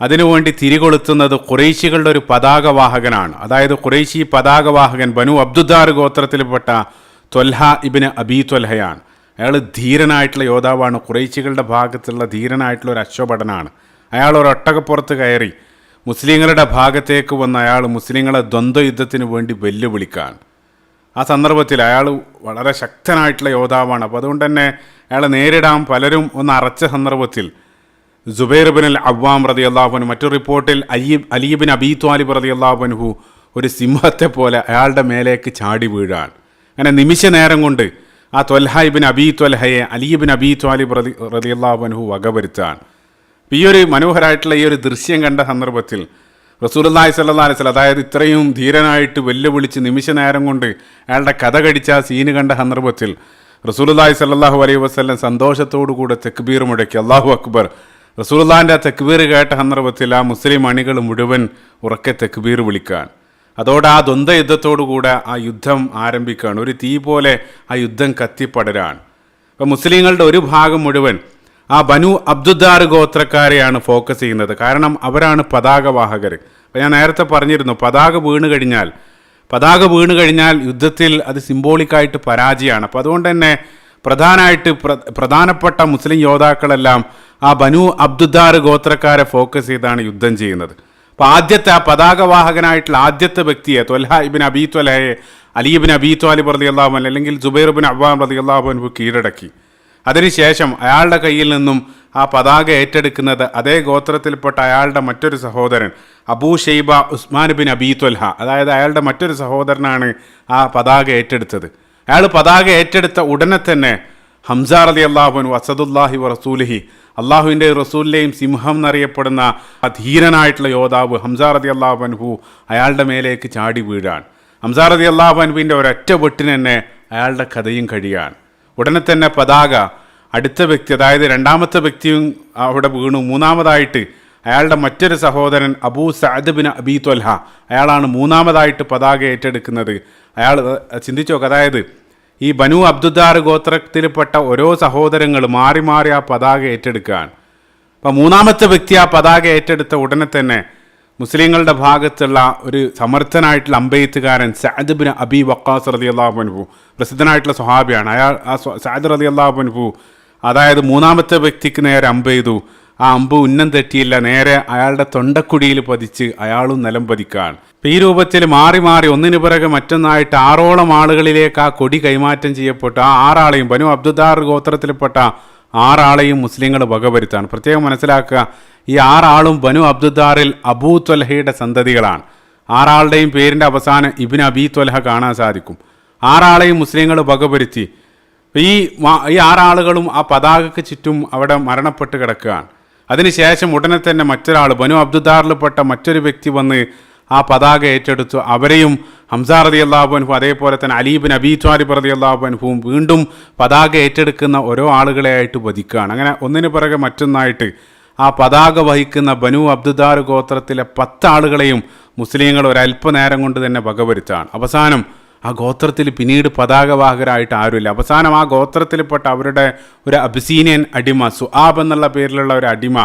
അതിനുവേണ്ടി തിരികൊളുത്തുന്നത് ഖുറൈശികളുടെ ഒരു പതാകവാഹകനാണ്. അതായത് ഖുറൈശി പതാകവാഹകൻ ബനു അബ്ദുദാർ ഗോത്രത്തിൽപ്പെട്ട ത്വൽഹ ഇബ്നു അബി ത്വൽഹയാണ്. അയാൾ ധീരനായിട്ടുള്ള യോദ്ധാവാണ്. ഖുറൈശികളുടെ ഭാഗത്തുള്ള ധീരനായിട്ടുള്ള ഒരു അശ്വഭടനാണ്. അയാൾ ഒരു ഒട്ടകപ്പുറത്ത് കയറി മുസ്ലിങ്ങളുടെ ഭാഗത്തേക്ക് വന്ന അയാൾ മുസ്ലിങ്ങളെ ദ്വന്ദ്വ യുദ്ധത്തിന് വേണ്ടി വെല്ലുവിളിക്കാൻ. ആ സന്ദർഭത്തിൽ അയാൾ വളരെ ശക്തനായിട്ടുള്ള യോദ്ധാവാണ്. അപ്പോൾ അതുകൊണ്ട് തന്നെ അയാളെ നേരിടാൻ പലരും ഒന്ന് അറച്ച സന്ദർഭത്തിൽ സുബൈർ ബിൻ അൽ അവ്വാം റളിയല്ലാഹു അൻഹു, മറ്റൊരു റിപ്പോർട്ടിൽ അലി ബിൻ അബീ ത്വാലിബ് റളിയല്ലാഹു അൻഹു ഒരു സിംഹത്തെ പോലെ അയാളുടെ മേലേക്ക് ചാടി വീഴാൻ. അങ്ങനെ നിമിഷ നേരം കൊണ്ട് ആ ത്വൽഹ ഇബ്നു അബീ ത്വൽഹയെ അലി ബിൻ അബീ ത്വാലിബ് റളിയല്ലാഹു അൻഹു വകവരുത്താൻ. ഈ ഒരു മനോഹരമായിട്ടുള്ള ഈ ഒരു ദൃശ്യം കണ്ട സന്ദർഭത്തിൽ റസൂലുള്ളാഹി സ്വല്ലല്ലാഹു അലൈഹി വസല്ലം, അതായത് ഇത്രയും ധീരനായിട്ട് വെല്ലുവിളിച്ച് നിമിഷ നേരം കൊണ്ട് അയാളുടെ കഥ കടിച്ച ആ സീന് കണ്ട സന്ദർഭത്തിൽ റസൂലുള്ളാഹി സ്വല്ലല്ലാഹു അലൈഹി വസല്ലം സന്തോഷത്തോടു കൂടെ തക്ബീർ മുഴക്കി, അല്ലാഹു അക്ബർ. റസൂലുള്ളാഹിൻ്റെ ആ തക്ബീർ കേട്ട സന്ദർഭത്തിൽ ആ മുസ്ലിം അണികൾ മുഴുവൻ ഉറക്കെ തക്ബീർ വിളിക്കാൻ. അതോടെ ആ ദ്വന്ദ്വ യുദ്ധത്തോടുകൂടെ ആ യുദ്ധം ആരംഭിക്കുകയാണ്. ഒരു തീ പോലെ ആ യുദ്ധം കത്തിപ്പടരാൻ. ഇപ്പോൾ മുസ്ലിങ്ങളുടെ ഒരു ഭാഗം മുഴുവൻ ആ ബനു അബ്ദുദ്ദാർ ഗോത്രക്കാരെയാണ് ഫോക്കസ് ചെയ്യുന്നത്. കാരണം അവരാണ് പതാകവാഹകർ. അപ്പോൾ ഞാൻ നേരത്തെ പറഞ്ഞിരുന്നു, പതാക വീണ് കഴിഞ്ഞാൽ യുദ്ധത്തിൽ അത് സിംബോളിക്കായിട്ട് പരാജയമാണ്. അപ്പോൾ അതുകൊണ്ട് തന്നെ പ്രധാനപ്പെട്ട മുസ്ലിം യോദ്ധാക്കളെല്ലാം ആ ബനു അബ്ദുദ്ദാർ ഗോത്രക്കാരെ ഫോക്കസ് ചെയ്താണ് യുദ്ധം ചെയ്യുന്നത്. അപ്പോൾ ആദ്യത്തെ ആ പതാകവാഹകനായിട്ടുള്ള ആദ്യത്തെ വ്യക്തിയെ ത്വൽഹ ഇബ്ൻ അബീ ത്വലഹയെ അലി ഇബ്ൻ അബീ ത്വാലിബ് റളിയല്ലാഹു അൻഹു അല്ലെങ്കിൽ സുബൈർ ഇബ്ൻ അവ്വാം റളിയല്ലാഹു അൻഹു കീഴടക്കി. അതിനുശേഷം അയാളുടെ കയ്യിൽ നിന്നും ആ പതാക ഏറ്റെടുക്കുന്നത് അതേ ഗോത്രത്തിൽപ്പെട്ട അയാളുടെ മറ്റൊരു സഹോദരൻ അബൂ ഷൈബ ഉസ്മാൻ ബിൻ അബീ ത്വൽഹ, അതായത് അയാളുടെ മറ്റൊരു സഹോദരനാണ് ആ പതാക ഏറ്റെടുത്തത്. അയാൾ പതാക ഏറ്റെടുത്ത ഉടനെ തന്നെ ഹംസ റളിയല്ലാഹു അൻഹു അസദുല്ലാഹി വ റസൂലിഹി, അള്ളാഹുവിൻ്റെ റസൂലിൻ്റെയും സിംഹം എന്നറിയപ്പെടുന്ന ആ ധീരനായിട്ടുള്ള യോദ്ധാവ് ഹംസ റളിയല്ലാഹു അൻഹു അയാളുടെ മേലേക്ക് ചാടി വീഴാൻ. ഹംസ റളിയല്ലാഹു അൻഹുവിൻ്റെ ഒരൊറ്റ വെട്ടിന് തന്നെ അയാളുടെ കഥയും കഴിയാൻ. ഉടനെ തന്നെ പതാക അടുത്ത വ്യക്തി, അതായത് രണ്ടാമത്തെ വ്യക്തിയും അവിടെ വീണു. മൂന്നാമതായിട്ട് അയാളുടെ മറ്റൊരു സഹോദരൻ അബൂ സഅദ് ബിൻ അബീ ത്വൽഹ, അയാളാണ് മൂന്നാമതായിട്ട് പതാക ഏറ്റെടുക്കുന്നത്. അയാൾ ചിന്തിച്ചു നോക്ക്, അതായത് ഈ ബനു അബ്ദുദ്ദാർ ഗോത്രത്തിൽപ്പെട്ട ഓരോ സഹോദരങ്ങൾ മാറി മാറി ആ പതാക ഏറ്റെടുക്കുകയാണ്. അപ്പം മൂന്നാമത്തെ വ്യക്തി ആ പതാക ഏറ്റെടുത്ത ഉടനെ തന്നെ മുസ്ലിങ്ങളുടെ ഭാഗത്തുള്ള ഒരു സമർത്ഥനായിട്ടുള്ള അമ്പെയ്ത്തുകാരൻ സഅദ് ബിൻ അബി വക്കാസ് റളിയല്ലാഹു അൻഹു, പ്രസിദ്ധനായിട്ടുള്ള സ്വഹാബിയാണ്. അയാൾ ആ സഅദ് റളിയല്ലാഹു അൻഹു അതായത് മൂന്നാമത്തെ വ്യക്തിക്ക് നേരെ അമ്പെയ്തു. ആ അമ്പ് ഉന്നം തെറ്റിയില്ല, നേരെ അയാളുടെ തൊണ്ടക്കുടിയിൽ പതിച്ച് അയാളും നിലം പതിക്കുകയാണ്. ഈ രൂപത്തിൽ മാറി മാറി ഒന്നിനു പിറകെ മറ്റൊന്നായിട്ട് 6ഓളം ആളുകളിലേക്ക് ആ കൊടി കൈമാറ്റം ചെയ്യപ്പെട്ടു. ആ 6 ആളെയും ബനു അബ്ദുദ്ദാർ ഗോത്രത്തിൽപ്പെട്ട 6 ആളെയും മുസ്ലിങ്ങൾ വകവരുത്താണ്. പ്രത്യേകം മനസ്സിലാക്കുക, ഈ 6 ആളും ബനു അബ്ദുദ്ദാറിൽ അബൂ ത്വൽഹയുടെ സന്തതികളാണ്. 6 ആളുടെയും പേരിൻ്റെ അവസാനം ഇബ്ൻ അബീ ത്വൽഹ കാണാൻ സാധിക്കും. 6 ആളെയും മുസ്ലിങ്ങൾ വകവരുത്തി. ഈ 6 ആളുകളും ആ പതാകയ്ക്ക് ചുറ്റും അവിടെ മരണപ്പെട്ട് കിടക്കുകയാണ്. അതിനുശേഷം ഉടനെ തന്നെ മറ്റൊരാൾ ബനു അബ്ദുദ്ദാറിൽപ്പെട്ട മറ്റൊരു വ്യക്തി വന്ന് ആ പതാക ഏറ്റെടുത്തു. അവരെയും ഹംസ റളിയല്ലാഹു അൻഹു അതേപോലെ തന്നെ അലി ഇബ്ൻ അബീ ത്വാലിബ് റളിയല്ലാഹു അൻഹുവും വീണ്ടും പതാക ഏറ്റെടുക്കുന്ന ഓരോ ആളുകളെയായിട്ട് വധിക്കുകയാണ്. അങ്ങനെ ഒന്നിനു പിറകെ മറ്റൊന്നായിട്ട് ആ പതാക വഹിക്കുന്ന ബനു അബ്ദുദ്ദാർ ഗോത്രത്തിലെ 10 ആളുകളെയും മുസ്ലിങ്ങൾ ഒരല്പനേരം കൊണ്ട് തന്നെ വകവരുത്താണ്. അവസാനം ആ ഗോത്രത്തിൽ പിന്നീട് പതാകവാഹകരായിട്ട് ആരുമില്ല. അവസാനം ആ ഗോത്രത്തിൽപ്പെട്ട അവരുടെ ഒരു അബിസീനിയൻ അടിമ സുആബ് എന്നുള്ള പേരിലുള്ള ഒരു അടിമ,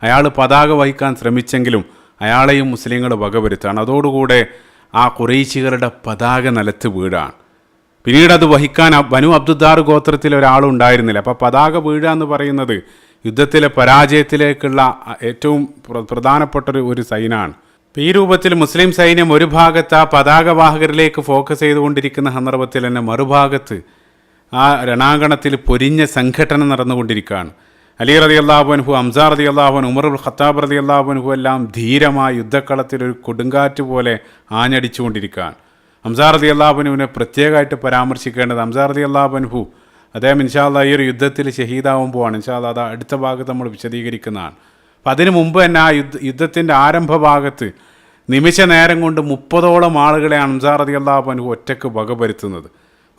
അയാൾ പതാക വഹിക്കാൻ ശ്രമിച്ചെങ്കിലും അയാളെയും മുസ്ലിങ്ങൾ വകവരുത്താണ്. അതോടുകൂടെ ആ ഖുറൈശികളുടെ പതാക നിലത്ത് വീഴാണ്. പിന്നീട് അത് വഹിക്കാൻ ബനു അബ്ദുദ്ദാർ ഗോത്രത്തിൽ ഒരാളുണ്ടായിരുന്നില്ല. അപ്പോൾ പതാക വീഴുക എന്ന് പറയുന്നത് യുദ്ധത്തിലെ പരാജയത്തിലേക്കുള്ള ഏറ്റവും പ്രധാനപ്പെട്ട ഒരു സൈനാണ്. ഈ രൂപത്തിൽ മുസ്ലിം സൈന്യം ഒരു ഭാഗത്ത് ആ പതാകവാഹകരിലേക്ക് ഫോക്കസ് ചെയ്തുകൊണ്ടിരിക്കുന്ന സന്ദർഭത്തിൽ തന്നെ മറുഭാഗത്ത് ആ രണാങ്കണത്തിൽ പൊരിഞ്ഞ സംഘടന നടന്നുകൊണ്ടിരിക്കുകയാണ്. അലി റളിയല്ലാഹു അൻഹു, ഹംസ റളിയല്ലാഹു അൻഹു, ഉമർ ഖത്താബ് റളിയല്ലാഹു അൻഹു എല്ലാം ധീരമായ യുദ്ധക്കളത്തിൽ ഒരു കൊടുങ്കാറ്റ് പോലെ ആഞ്ഞടിച്ചുകൊണ്ടിരിക്കുകയാണ്. ഹംസ റളിയല്ലാഹു അൻഹുവിനെ പ്രത്യേകമായിട്ട് പരാമർശിക്കേണ്ടത്, ഹംസ റളിയല്ലാഹു അൻഹു അദ്ദേഹം ഇൻഷാ അല്ലാഹ് ഈ ഒരു യുദ്ധത്തിൽ ഷഹീദാവുമ്പോഴാണ്. ഇൻഷാ അല്ലാഹ് അത് അടുത്ത ഭാഗത്ത് നമ്മൾ വിശദീകരിക്കുന്നതാണ്. അപ്പം അതിനു മുമ്പ് തന്നെ ആ യുദ്ധത്തിൻ്റെ ആരംഭ ഭാഗത്ത് നിമിഷ നേരം കൊണ്ട് 30ഓളം ആളുകളെ ഹംസ റളിയല്ലാഹു അൻഹു ഒറ്റക്ക് വകവരുത്തുന്നത്.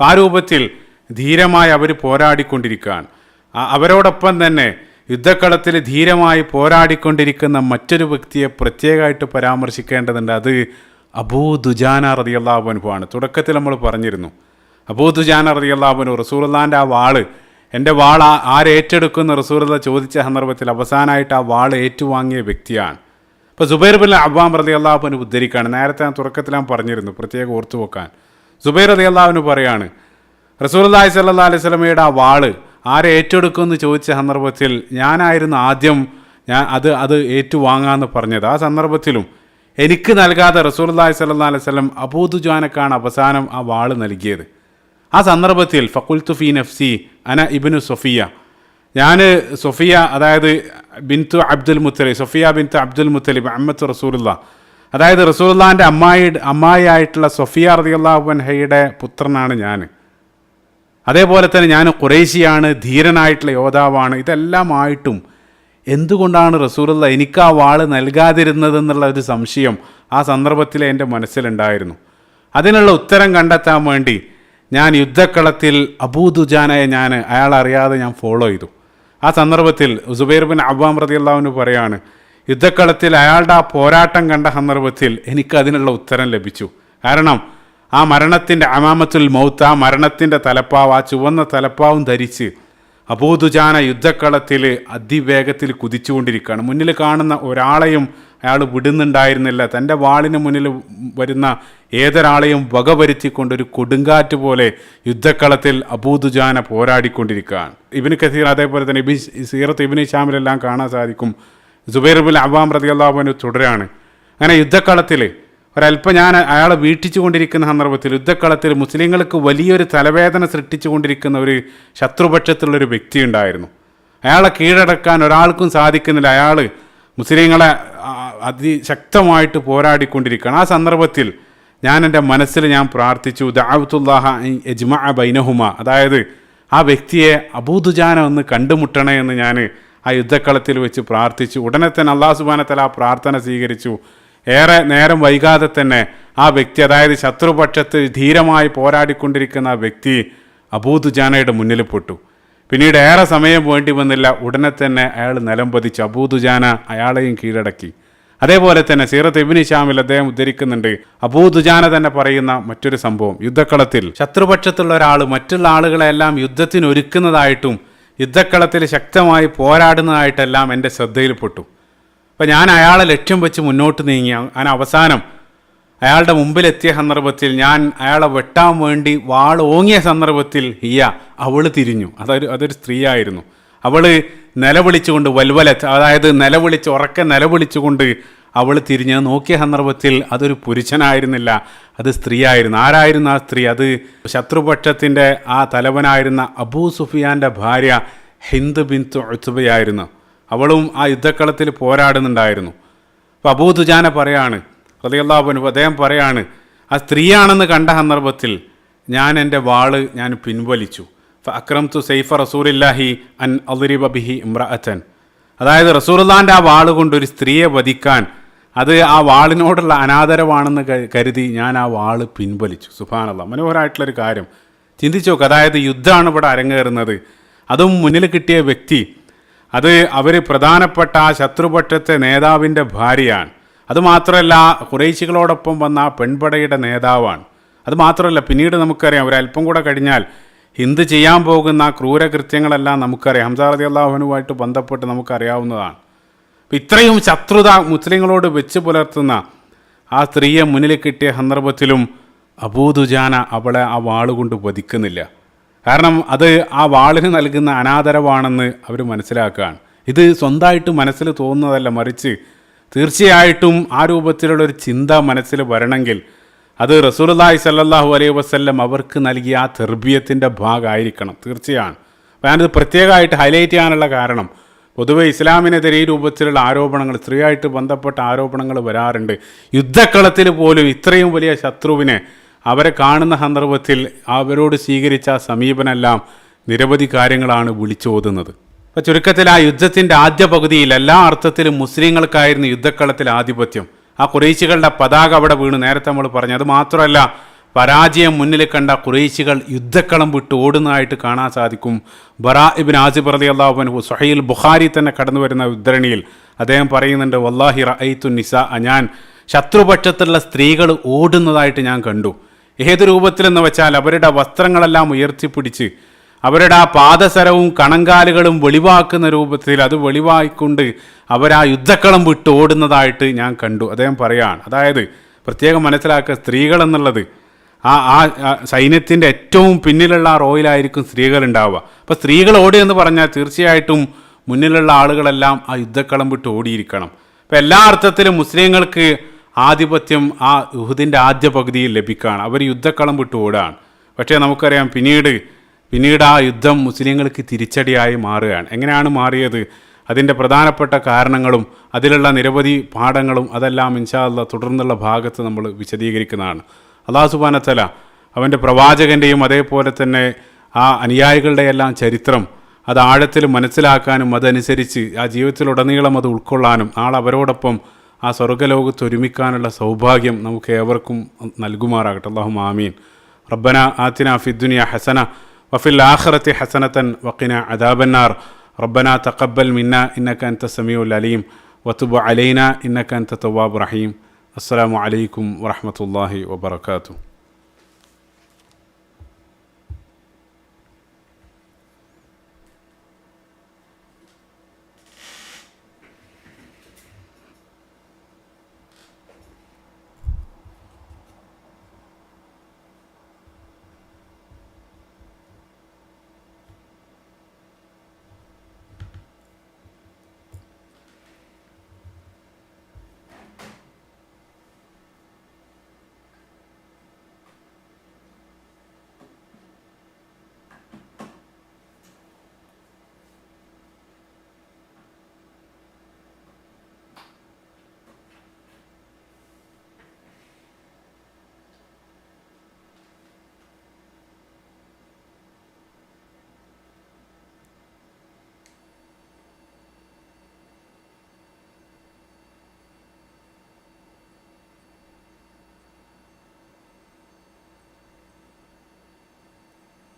ആ രൂപത്തിൽ ധീരമായി അവർ പോരാടിക്കൊണ്ടിരിക്കുകയാണ്. അവരോടൊപ്പം തന്നെ യുദ്ധക്കളത്തിൽ ധീരമായി പോരാടിക്കൊണ്ടിരിക്കുന്ന മറ്റൊരു വ്യക്തിയെ പ്രത്യേകമായിട്ട് പരാമർശിക്കേണ്ടതുണ്ട്. അത് അബൂ ദുജാന റളിയല്ലാഹു അൻഹു ആണ്. തുടക്കത്തിൽ നമ്മൾ പറഞ്ഞിരുന്നു, അബൂ ദുജാന റളിയല്ലാഹു അൻഹു റസൂലുള്ളാഹിൻ്റെ ആ വാള്, എൻ്റെ വാൾ ആരേറ്റെടുക്കുന്ന റസൂലുള്ളാഹി ചോദിച്ച സന്ദർഭത്തിൽ അവസാനമായിട്ട് ആ വാൾ ഏറ്റുവാങ്ങിയ വ്യക്തിയാണ്. ഇപ്പോൾ സുബൈർ ബിൻ അവ്വാം റളിയല്ലാഹു അൻഹു ഉദ്ധരിക്കുകയാണ്. നേരത്തെ ഞാൻ തുടക്കത്തിൽ ഞാൻ പറഞ്ഞിരുന്നു, പ്രത്യേകം ഓർത്തു വെക്കാൻ. സുബൈർ റളിയല്ലാഹു അൻഹു പറയാണ്, റസൂലുള്ളാഹി സ്വല്ലല്ലാഹു അലൈഹി വസല്ലമയുടെ ആ വാള് ആരേറ്റെടുക്കുമെന്ന് ചോദിച്ച സന്ദർഭത്തിൽ ഞാനായിരുന്നു ആദ്യം അത് ഏറ്റുവാങ്ങാമെന്ന് പറഞ്ഞത്. ആ സന്ദർഭത്തിലും എനിക്ക് നൽകാതെ റസൂലുള്ളാഹി സ്വല്ലല്ലാഹു അലൈഹി വസല്ലം അബൂ ദുജാനക്കാണ് അവസാനം ആ വാള് നൽകിയത്. ആ സന്ദർഭത്തിൽ ഫഖുൽതു ഫീ നഫ്സി അന ഇബ്നു സൊഫിയ, ഞാൻ സൊഫിയ അതായത് ബിൻതു അബ്ദുൽ മുത്തലിബ്, സൊഫിയ ബിൻതു അബ്ദുൽ മുത്തലിബ് അമ്മത്ത് റസൂലുള്ളാഹ്, അതായത് റസൂലുള്ളാഹിൻ്റെ അമ്മായിയായിട്ടുള്ള സൊഫിയ റളിയല്ലാഹു അൻഹയുടെ പുത്രനാണ് ഞാൻ. അതേപോലെ തന്നെ ഞാൻ ഖുറൈശിയാണ്, ധീരനായിട്ടുള്ള യോദ്ധാവാണ്. ഇതെല്ലാമായിട്ടും എന്തുകൊണ്ടാണ് റസൂലുള്ളാഹി എനിക്ക് ആ വാള് നൽകാതിരുന്നതെന്നുള്ള ഒരു സംശയം ആ സന്ദർഭത്തിൽ എൻ്റെ മനസ്സിലുണ്ടായിരുന്നു. അതിനുള്ള ഉത്തരം കണ്ടെത്താൻ വേണ്ടി ഞാൻ യുദ്ധക്കളത്തിൽ അബൂ ദുജാനയെ അയാളറിയാതെ ഞാൻ ഫോളോ ചെയ്തു. ആ സന്ദർഭത്തിൽ സുബൈർ ബിൻ അവ്വാം റളിയല്ലാഹു അൻഹു പറയാണ്, യുദ്ധക്കളത്തിൽ അയാളുടെ ആ പോരാട്ടം കണ്ട സന്ദർഭത്തിൽ എനിക്കതിനുള്ള ഉത്തരം ലഭിച്ചു. കാരണം ആ മരണത്തിൻ്റെ അമാമത്തുൽ മൗത്ത്, ആ മരണത്തിൻ്റെ തലപ്പാവ്, ആ ചുവന്ന തലപ്പാവും ധരിച്ച് അബൂദുജാന യുദ്ധക്കളത്തിൽ അതിവേഗത്തിൽ കുതിച്ചുകൊണ്ടിരിക്കുകയാണ്. മുന്നിൽ കാണുന്ന ഒരാളെയും അയാൾ വിടുന്നുണ്ടായിരുന്നില്ല. തൻ്റെ വാളിന് മുന്നിൽ വരുന്ന ഏതൊരാളെയും വകവരുത്തിക്കൊണ്ടൊരു കൊടുങ്കാറ്റ് പോലെ യുദ്ധക്കളത്തിൽ അബൂദുജാന പോരാടിക്കൊണ്ടിരിക്കുകയാണ്. ഇബ്നു കസീർ അതേപോലെ തന്നെ സീറത്ത് ഇബ്നു ഹിശാമിലെല്ലാം കാണാൻ സാധിക്കും. സുബൈർ ഇബ്നു അവ്വാം റളിയല്ലാഹു അൻഹു തുടരാണ്. അങ്ങനെ യുദ്ധക്കളത്തിൽ ഒരല്പം ഞാൻ അയാളെ വീട്ടിച്ചു കൊണ്ടിരിക്കുന്ന സന്ദർഭത്തിൽ യുദ്ധക്കളത്തിൽ മുസ്ലിങ്ങൾക്ക് വലിയൊരു തലവേദന സൃഷ്ടിച്ചു കൊണ്ടിരിക്കുന്ന ഒരു ശത്രുപക്ഷത്തുള്ളൊരു വ്യക്തി ഉണ്ടായിരുന്നു. അയാളെ കീഴടക്കാൻ ഒരാൾക്കും സാധിക്കുന്നില്ല. അയാൾ മുസ്ലിങ്ങളെ അതിശക്തമായിട്ട് പോരാടിക്കൊണ്ടിരിക്കുകയാണ്. ആ സന്ദർഭത്തിൽ ഞാൻ എൻ്റെ മനസ്സിൽ ഞാൻ പ്രാർത്ഥിച്ചു, ദഅവത്തുല്ലാഹ യജ്മഅ ബൈനഹുമ, അതായത് ആ വ്യക്തിയെ അബൂദുജാന ഒന്ന് കണ്ടുമുട്ടണേ എന്ന് ഞാൻ ആ യുദ്ധക്കളത്തിൽ വെച്ച് പ്രാർത്ഥിച്ചു. ഉടനെ തന്നെ അല്ലാഹു സുബ്ഹാനഹു വ തആല ആ പ്രാർത്ഥന സ്വീകരിച്ചു. ഏറെ നേരം വൈകാതെ തന്നെ ആ വ്യക്തി, അതായത് ശത്രുപക്ഷത്ത് ധീരമായി പോരാടിക്കൊണ്ടിരിക്കുന്ന ആ വ്യക്തി അബൂദുജാനയുടെ മുന്നിൽ പെട്ടു. പിന്നീട് ഏറെ സമയം വേണ്ടി വന്നില്ല, ഉടനെ തന്നെ അയാൾ നിലം പതിച്ചു. അബൂദുജാന അയാളെയും കീഴടക്കി. അതേപോലെ തന്നെ സീറത്ത് ഇബ്നു ഹിശാമിൽ അദ്ദേഹം ഉദ്ധരിക്കുന്നുണ്ട്, അബൂദുജാന തന്നെ പറയുന്ന മറ്റൊരു സംഭവം, യുദ്ധക്കളത്തിൽ ശത്രുപക്ഷത്തുള്ള ഒരാൾ മറ്റുള്ള ആളുകളെല്ലാം യുദ്ധത്തിന് ഒരുക്കുന്നതായിട്ടും യുദ്ധക്കളത്തിൽ ശക്തമായി പോരാടുന്നതായിട്ടെല്ലാം എൻ്റെ ശ്രദ്ധയിൽപ്പെട്ടു. അപ്പം ഞാൻ അയാളെ ലക്ഷ്യം വെച്ച് മുന്നോട്ട് നീങ്ങി. അങ്ങനെ അവസാനം അയാളുടെ മുമ്പിലെത്തിയ സന്ദർഭത്തിൽ ഞാൻ അയാളെ വെട്ടാൻ വേണ്ടി വാൾ ഓങ്ങിയ സന്ദർഭത്തിൽ അവൾ തിരിഞ്ഞു. അതൊരു സ്ത്രീയായിരുന്നു. അവൾ നിലവിളിച്ചുകൊണ്ട് അതായത് ഉറക്കെ നിലവിളിച്ചുകൊണ്ട് അവൾ തിരിഞ്ഞ് നോക്കിയ സന്ദർഭത്തിൽ അതൊരു പുരുഷനായിരുന്നില്ല, അത് സ്ത്രീയായിരുന്നു. ആരായിരുന്നു ആ സ്ത്രീ? അത് ശത്രുപക്ഷത്തിൻ്റെ ആ തലവനായിരുന്ന അബൂ സുഫിയാൻ്റെ ഭാര്യ ഹിന്ദ് ബിൻത് ഉത്ബയായിരുന്നു. അവളും ആ യുദ്ധക്കളത്തിൽ പോരാടുന്നുണ്ടായിരുന്നു. അപ്പോൾ അബൂദുജാന പറയാണ് റളിയല്ലാഹു അൻഹു, അദ്ദേഹം പറയാണ്, ആ സ്ത്രീയാണെന്ന് കണ്ട സന്ദർഭത്തിൽ ഞാൻ എൻ്റെ വാള് ഞാൻ പിൻവലിച്ചു. ഫഅക്രംതു സൈഫ റസൂലില്ലാഹി അൻ അദ്രിബ ബിഹി ഇംറഅതൻ, അതായത് റസൂലുള്ളാഹിൻ്റെ ആ വാള് കൊണ്ട് ഒരു സ്ത്രീയെ വധിക്കാൻ അത് ആ വാളിനോടുള്ള അനാദരവാണെന്ന് കരുതി ഞാൻ ആ വാള് പിൻവലിച്ചു. സുബ്ഹാനല്ലാഹ്, മനോഹരമായിട്ടുള്ളൊരു കാര്യം ചിന്തിച്ചു നോക്ക്. അതായത് യുദ്ധമാണ് ഇവിടെ അരങ്ങേറുന്നത്, അതും മുന്നിൽ കിട്ടിയ വ്യക്തി അത് അവർ പ്രധാനപ്പെട്ട ആ ശത്രുപക്ഷത്തെ നേതാവിൻ്റെ ഭാര്യയാണ്. അതുമാത്രമല്ല ഖുറൈശികളോടൊപ്പം വന്ന ആ പെൺപടയുടെ നേതാവാണ്. അതുമാത്രമല്ല പിന്നീട് നമുക്കറിയാം, ഒരല്പം കൂടെ കഴിഞ്ഞാൽ ഹിന്ദ് ചെയ്യാൻ പോകുന്ന ക്രൂരകൃത്യങ്ങളെല്ലാം നമുക്കറിയാം. ഹംസ റളിയല്ലാഹു അൻഹുവായിട്ട് ബന്ധപ്പെട്ട് നമുക്കറിയാവുന്നതാണ്. അപ്പം ഇത്രയും ശത്രുത മുസ്ലിങ്ങളോട് വെച്ച് പുലർത്തുന്ന ആ സ്ത്രീയെ മുന്നിൽ കിട്ടിയ സന്ദർഭത്തിലും അബൂദുജാന അവളെ ആ വാളുകൊണ്ട് വധിക്കുന്നില്ല. കാരണം അത് ആ വാളിന് നൽകുന്ന അനാദരവാണെന്ന് അവർ മനസ്സിലാക്കുകയാണ്. ഇത് സ്വന്തമായിട്ട് മനസ്സിൽ തോന്നുന്നതല്ല, മറിച്ച് തീർച്ചയായിട്ടും ആ രൂപത്തിലുള്ളൊരു ചിന്ത മനസ്സിൽ വരണമെങ്കിൽ അത് റസൂലുള്ളാഹി സ്വല്ലല്ലാഹു അലൈഹി വസല്ലം അവർക്ക് നൽകിയ ആ തെർബിയത്തിൻ്റെ ഭാഗമായിരിക്കണം. തീർച്ചയാണ്. അപ്പോൾ ഞാനിത് പ്രത്യേകമായിട്ട് ഹൈലൈറ്റ് ചെയ്യാനുള്ള കാരണം, പൊതുവെ ഇസ്ലാമിനെതിരെ ഈ രൂപത്തിലുള്ള ആരോപണങ്ങൾ, സ്ത്രീയായിട്ട് ബന്ധപ്പെട്ട ആരോപണങ്ങൾ വരാറുണ്ട്. യുദ്ധക്കളത്തിൽ പോലും ഇത്രയും വലിയ ശത്രുവിനെ അവരെ കാണുന്ന സന്ദർഭത്തിൽ അവരോട് സ്വീകരിച്ച സമീപനെല്ലാം നിരവധി കാര്യങ്ങളാണ് വിളിച്ചോതുന്നത്. അപ്പോൾ ചുരുക്കത്തിൽ ആ യുദ്ധത്തിൻ്റെ ആദ്യ പകുതിയിൽ എല്ലാ അർത്ഥത്തിലും മുസ്ലിങ്ങൾക്കായിരുന്നു യുദ്ധക്കളത്തിൽ ആധിപത്യം. ആ ഖുറൈശികളുടെ പതാക അവിടെ വീണു, നേരത്തെ നമ്മൾ പറഞ്ഞു. അത് മാത്രമല്ല, പരാജയം മുന്നിൽ കണ്ട ഖുറൈശികൾ യുദ്ധക്കളം വിട്ട് ഓടുന്നതായിട്ട് കാണാൻ സാധിക്കും. ബറാ ഇബ്നു ആസിബ് റളിയല്ലാഹു അൻഹു സ്വഹീഹുൽ ബുഖാരി തന്നെ കടന്നു വരുന്ന ഉദ്ധരണിയിൽ അദ്ദേഹം പറയുന്നുണ്ട്, വല്ലാഹി റഅയ്തു നിസാ, ഞാൻ ശത്രുപക്ഷത്തുള്ള സ്ത്രീകൾ ഓടുന്നതായിട്ട് ഞാൻ കണ്ടു. ഏത് രൂപത്തിലെന്ന് വെച്ചാൽ അവരുടെ വസ്ത്രങ്ങളെല്ലാം ഉയർത്തിപ്പിടിച്ച് അവരുടെ ആ പാദസരവും കണങ്കാലുകളും വെളിവാക്കുന്ന രൂപത്തിൽ അത് വെളിവായിക്കൊണ്ട് അവരാ യുദ്ധക്കളം വിട്ട് ഓടുന്നതായിട്ട് ഞാൻ കണ്ടു. അദ്ദേഹം പറയുകയാണ്, അതായത് പ്രത്യേകം മനസ്സിലാക്കുക, സ്ത്രീകൾ എന്നുള്ളത് ആ സൈന്യത്തിൻ്റെ ഏറ്റവും പിന്നിലുള്ള ആ റോയിലായിരിക്കും സ്ത്രീകൾ ഉണ്ടാവുക. അപ്പോൾ സ്ത്രീകൾ ഓടിയെന്ന് പറഞ്ഞാൽ തീർച്ചയായിട്ടും മുന്നിലുള്ള ആളുകളെല്ലാം ആ യുദ്ധക്കളം വിട്ട് ഓടിയിരിക്കണം. അപ്പോൾ എല്ലാ അർത്ഥത്തിലും മുസ്ലിങ്ങൾക്ക് ആധിപത്യം ആ ഉഹുദിൻ്റെ ആദ്യ പകുതിയിൽ ലഭിക്കുകയാണ്. അവർ യുദ്ധക്കളം വിട്ട് ഓടുകയാണ്. പക്ഷേ നമുക്കറിയാം പിന്നീട് ആ യുദ്ധം മുസ്ലിങ്ങൾക്ക് തിരിച്ചടിയായി മാറുകയാണ്. എങ്ങനെയാണ് മാറിയത്? അതിൻ്റെ പ്രധാനപ്പെട്ട കാരണങ്ങളും അതിലുള്ള നിരവധി പാഠങ്ങളും അതെല്ലാം ഇൻഷാ അല്ലാഹ് തുടർന്നുള്ള ഭാഗത്ത് നമ്മൾ വിശദീകരിക്കുന്നതാണ്. അല്ലാഹു സുബ്ഹാനഹു വ തആല അവൻ്റെ പ്രവാചകൻ്റെയും അതേപോലെ തന്നെ ആ അനുയായികളുടെ എല്ലാം ചരിത്രം അത് ആഴത്തിൽ മനസ്സിലാക്കാനും അതനുസരിച്ച് ആ ജീവിതത്തിലുടനീളം അത് ഉൾക്കൊള്ളാനും നാളെ അവരോടൊപ്പം ആ സ്വർഗ്ഗലോകത്ത് ഒരുമിക്കാനുള്ള സൗഭാഗ്യം നമുക്ക് ഏവർക്കും നൽകുമാറാകട്ടെ. അല്ലാഹുമ്മ ആമീൻ. റബ്ബന ആതിന ഫിദ്ദുനിയ ഹസന വഫിൽ ആഖിറതി ഹസനതൻ വഖിന അദാബന്നാർ. റബ്ബന തഖബ്ബൽ മിന്നാ ഇന്നക അൻത സമീഉൽ അലീം വതുബ് അലൈനാ ഇന്നക അൻത തവ്വാബുർ റഹീം. അസ്സലാമു അലൈക്കും വറഹ്മത്തുള്ളാഹി വബറകാതുഹു.